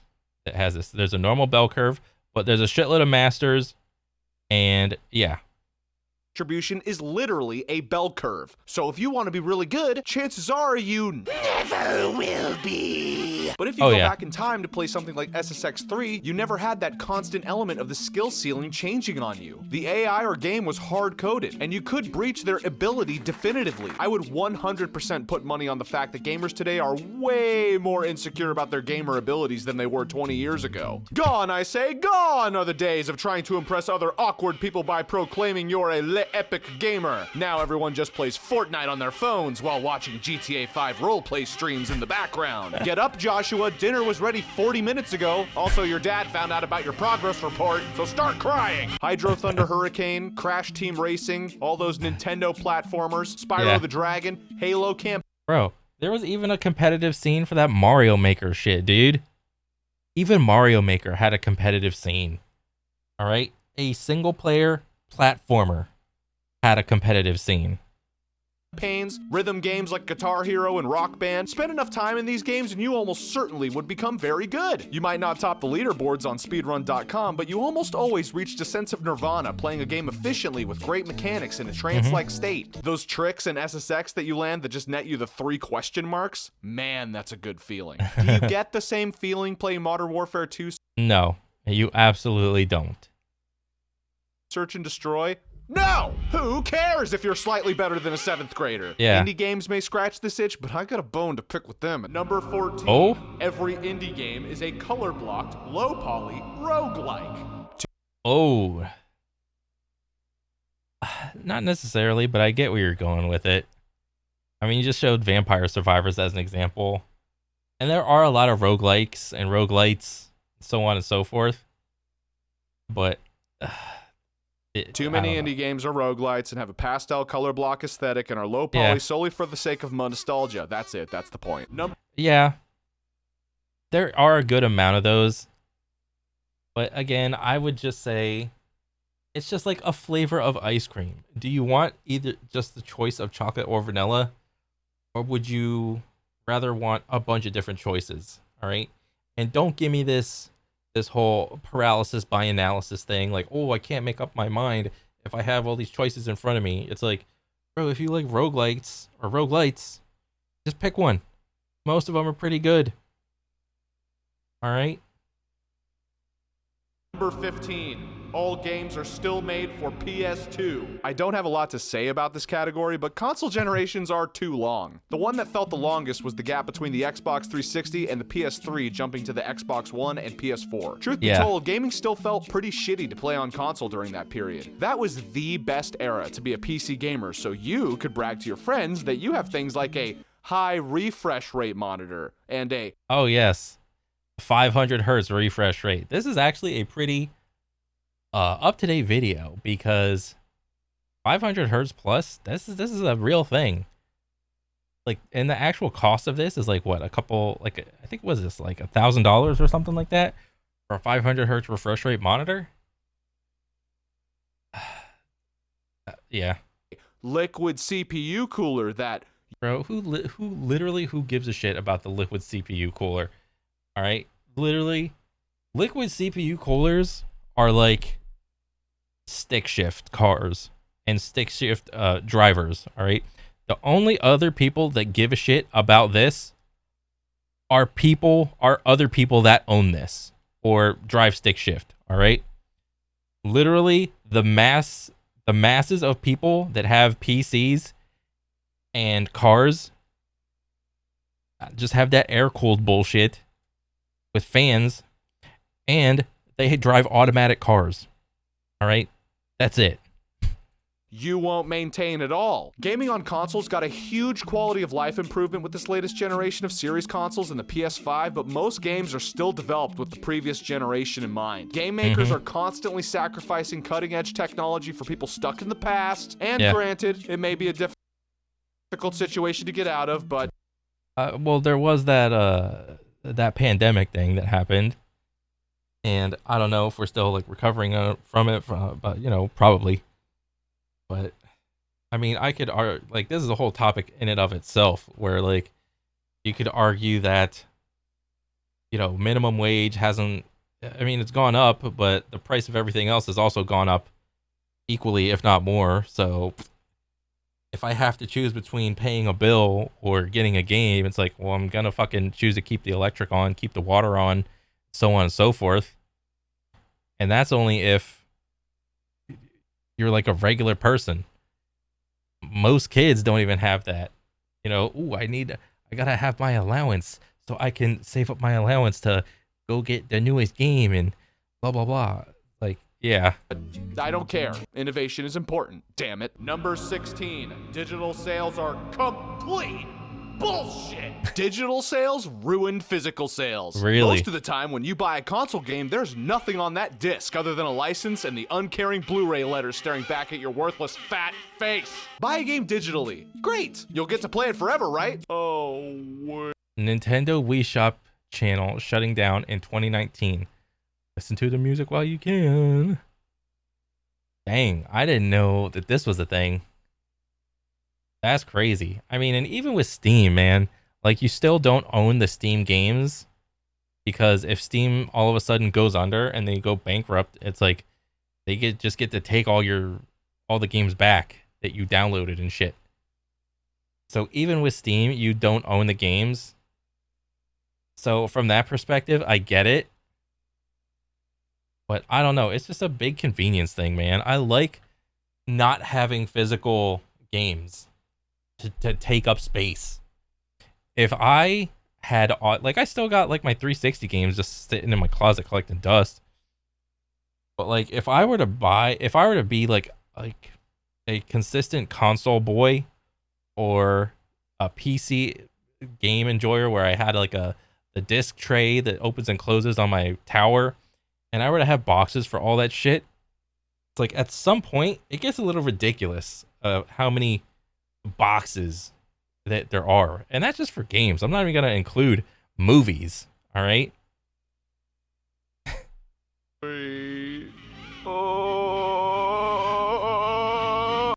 that has this. There's a normal bell curve, but there's a shitload of masters, and yeah. distribution is literally a bell curve. So if you want to be really good, chances are you never will be. But if you go back in time to play something like SSX3, you never had that constant element of the skill ceiling changing on you. The AI or game was hard-coded, and you could breach their ability definitively. I would 100% put money on the fact that gamers today are way more insecure about their gamer abilities than they were 20 years ago. Gone, I say, gone are the days of trying to impress other awkward people by proclaiming you're a epic gamer. Now everyone just plays Fortnite on their phones while watching GTA 5 roleplay streams in the background. Get up, Joshua, dinner was ready 40 minutes ago. Also, your dad found out about your progress report, so start crying. Hydro Thunder Hurricane, Crash Team Racing, all those Nintendo platformers, Spyro the Dragon, Halo Camp. Bro, there was even a competitive scene for that Mario Maker shit, dude. Even Mario Maker had a competitive scene. All right? A single player platformer had a competitive scene. Campaigns, rhythm games like Guitar Hero and Rock Band. Spend enough time in these games and you almost certainly would become very good. You might not top the leaderboards on speedrun.com, but you almost always reached a sense of nirvana playing a game efficiently with great mechanics in a trance-like state. Those tricks in SSX that you land that just net you the 3 question marks, man, that's a good feeling. Do you get the same feeling playing Modern Warfare 2? No, you absolutely don't. Search and Destroy? No! Who cares if you're slightly better than a 7th grader? Yeah. Indie games may scratch this itch, but I got a bone to pick with them. Number 14. Oh? Every indie game is a color-blocked, low-poly roguelike. Oh. Not necessarily, but I get where you're going with it. I mean, you just showed Vampire Survivors as an example. And there are a lot of roguelikes and roguelites, so on and so forth. But... Too many indie games are roguelites and have a pastel color block aesthetic and are low poly solely for the sake of nostalgia. That's it. That's the point. Yeah. There are a good amount of those. But again, I would just say it's just like a flavor of ice cream. Do you want either just the choice of chocolate or vanilla? Or would you rather want a bunch of different choices? All right. And don't give me this whole paralysis by analysis thing, like, oh, I can't make up my mind if I have all these choices in front of me. It's like, bro, if you like roguelites or roguelites, just pick one. Most of them are pretty good. All right. Number 15. All games are still made for PS2. I don't have a lot to say about this category, but console generations are too long. The one that felt the longest was the gap between the Xbox 360 and the PS3 jumping to the Xbox One and PS4. Truth be told, gaming still felt pretty shitty to play on console during that period. That was the best era to be a PC gamer, so you could brag to your friends that you have things like a high refresh rate monitor and a 500 hertz refresh rate. This is actually a pretty up-to-date video because 500 hertz plus, this is a real thing. Like, and the actual cost of this is like what, I think was this like $1,000 or something like that for a 500 hertz refresh rate monitor? Yeah. Liquid CPU cooler that, bro, who literally gives a shit about the liquid CPU cooler? All right, literally, liquid CPU coolers are like stick shift cars and stick shift drivers. All right, the only other people that give a shit about this are other people that own this or drive stick shift. All right, literally the masses of people that have PCs and cars just have that air cooled bullshit with fans, and they drive automatic cars. All right, that's it. You won't maintain at all. Gaming on consoles got a huge quality of life improvement with this latest generation of series consoles and the PS5, but most games are still developed with the previous generation in mind. Game makers are constantly sacrificing cutting-edge technology for people stuck in the past, and granted, it may be a difficult situation to get out of, but... well, there was that pandemic thing that happened, and I don't know if we're still like recovering from it, but you know, probably. But I mean, I could like, this is a whole topic in and of itself where like you could argue that, you know, minimum wage hasn't, I mean, it's gone up, but the price of everything else has also gone up equally, if not more. So if I have to choose between paying a bill or getting a game, it's like, well, I'm gonna fucking choose to keep the electric on, keep the water on, so on and so forth. And that's only if you're like a regular person. Most kids don't even have that. You know, ooh, I gotta have my allowance so I can save up my allowance to go get the newest game and blah blah blah. Like, yeah. I don't care. Innovation is important. Damn it. Number 16. Digital sales are complete bullshit. Digital sales ruined physical sales. Really? Most of the time when you buy a console game, there's nothing on that disc other than a license and the uncaring Blu-ray letters staring back at your worthless fat face. Buy a game digitally. Great. You'll get to play it forever, right? Oh, wait. Nintendo Wii Shop channel shutting down in 2019. Listen to the music while you can. Dang, I didn't know that this was a thing. That's crazy. I mean, and even with Steam, man, like you still don't own the Steam games because if Steam all of a sudden goes under and they go bankrupt, it's like they just get to take all the games back that you downloaded and shit. So even with Steam, you don't own the games. So from that perspective, I get it. But I don't know. It's just a big convenience thing, man. I like not having physical games to take up space. If I had, like, I still got like my 360 games just sitting in my closet collecting dust. But like, if I were to be like a consistent console boy or a PC game enjoyer where I had like the disc tray that opens and closes on my tower, and I were to have boxes for all that shit, it's like at some point it gets a little ridiculous how many boxes that there are. And that's just for games. I'm not even going to include movies, all right?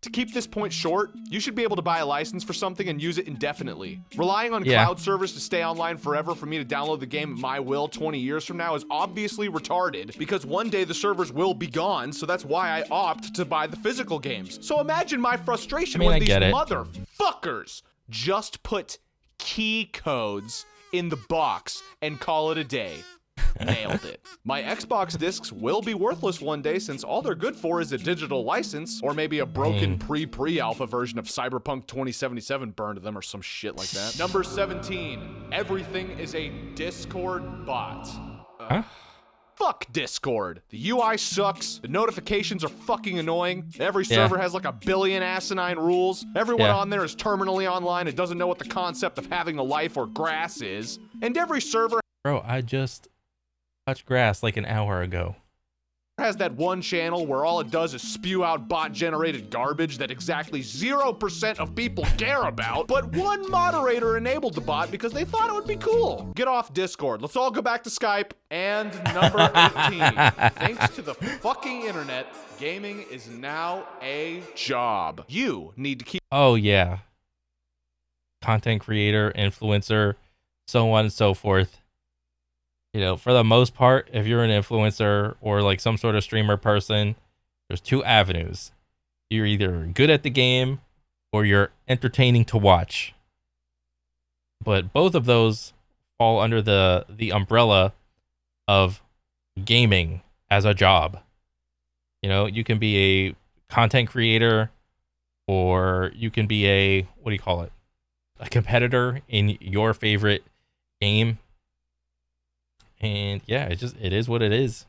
To keep this point short, you should be able to buy a license for something and use it indefinitely. Relying on cloud servers to stay online forever for me to download the game at my will 20 years from now is obviously retarded because one day the servers will be gone, so that's why I opt to buy the physical games. So imagine my frustration when these motherfuckers just put key codes in the box and call it a day. Nailed it. My Xbox discs will be worthless one day since all they're good for is a digital license or maybe a broken pre-alpha version of Cyberpunk 2077 burned to them or some shit like that. Number 17. Everything is a Discord bot. Fuck Discord. The UI sucks. The notifications are fucking annoying. Every server has like a billion asinine rules. Everyone on there is terminally online and doesn't know what the concept of having a life or grass is. And every server... Bro, I just touched grass like an hour ago. Has that one channel where all it does is spew out bot-generated garbage that exactly 0% of people care about, but one moderator enabled the bot because they thought it would be cool. Get off Discord. Let's all go back to Skype. And number 18. Thanks to the fucking internet, gaming is now a job. You need to keep... Oh, yeah. Content creator, influencer, so on and so forth. You know, for the most part, if you're an influencer or like some sort of streamer person, there's two avenues. You're either good at the game or you're entertaining to watch. But both of those fall under the umbrella of gaming as a job. You know, you can be a content creator or you can be a, what do you call it? A competitor in your favorite game. And yeah, it is what it is.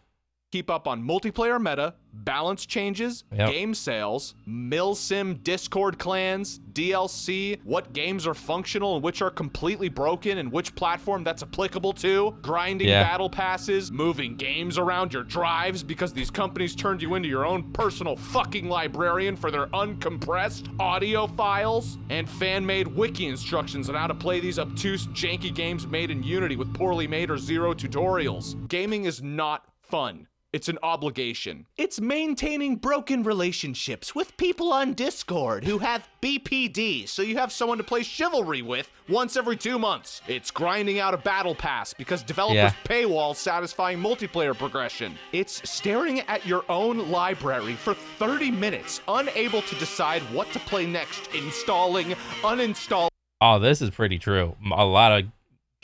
Keep up on multiplayer meta, balance changes, game sales, milsim Discord clans, DLC, what games are functional and which are completely broken and which platform that's applicable to, grinding battle passes, moving games around your drives because these companies turned you into your own personal fucking librarian for their uncompressed audio files, and fan-made wiki instructions on how to play these obtuse, janky games made in Unity with poorly made or zero tutorials. Gaming is not fun. It's an obligation. It's maintaining broken relationships with people on Discord who have BPD, so you have someone to play Chivalry with once every 2 months. It's grinding out a battle pass because developers paywall satisfying multiplayer progression. It's staring at your own library for 30 minutes, unable to decide what to play next, installing, uninstalling. Oh, this is pretty true. A lot of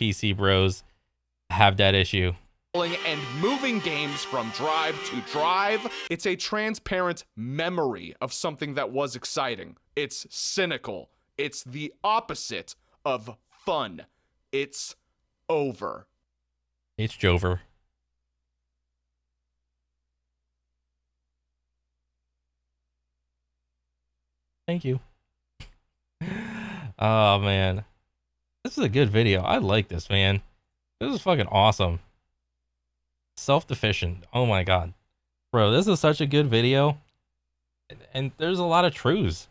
PC bros have that issue. And moving games from drive to drive. It's a transparent memory of something that was exciting. It's cynical. It's the opposite of fun. It's over. It's Jover. Thank you. Oh, man. This is a good video. I like this, man. This is fucking awesome. Self-deficient. Oh my god. Bro, this is such a good video. And there's a lot of truths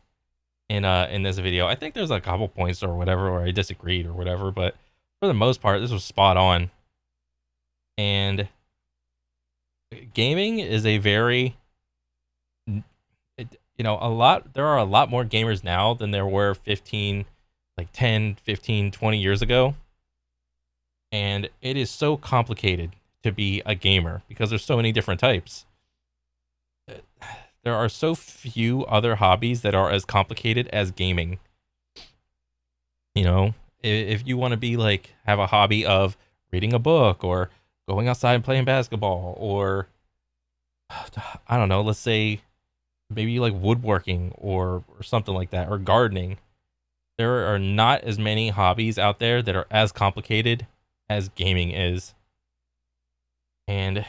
in this video. I think there's a couple points or whatever where I disagreed or whatever, but for the most part, this was spot on. And gaming is a very, there are a lot more gamers now than there were 10, 15, 20 years ago. And it is so complicated to be a gamer because there's so many different types. There are so few other hobbies that are as complicated as gaming. You know, if you want to be like, have a hobby of reading a book or going outside and playing basketball, or I don't know, let's say maybe you like woodworking or something like that, or gardening. There are not as many hobbies out there that are as complicated as gaming is. And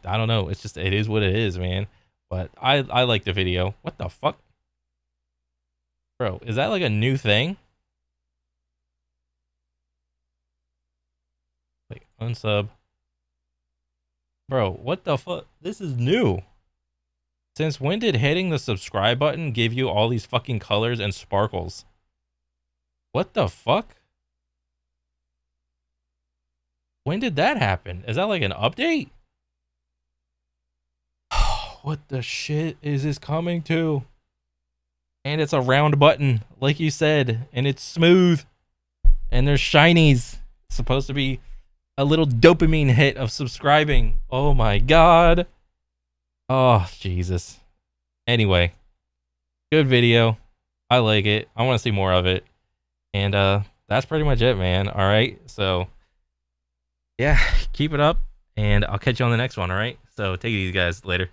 I don't know, it's just, it is what it is, man. But I like the video. What the fuck? Bro, is that like a new thing? Like, unsub. Bro, what the fuck? This is new. Since when did hitting the subscribe button give you all these fucking colors and sparkles? What the fuck? When did that happen? Is that like an update? What the shit is this coming to? And it's a round button, like you said, and it's smooth. And there's shinies. It's supposed to be a little dopamine hit of subscribing. Oh my god. Oh, Jesus. Anyway, good video. I like it. I want to see more of it. And that's pretty much it, man. All right. So, yeah, keep it up, and I'll catch you on the next one, all right? So take it easy, guys. Later.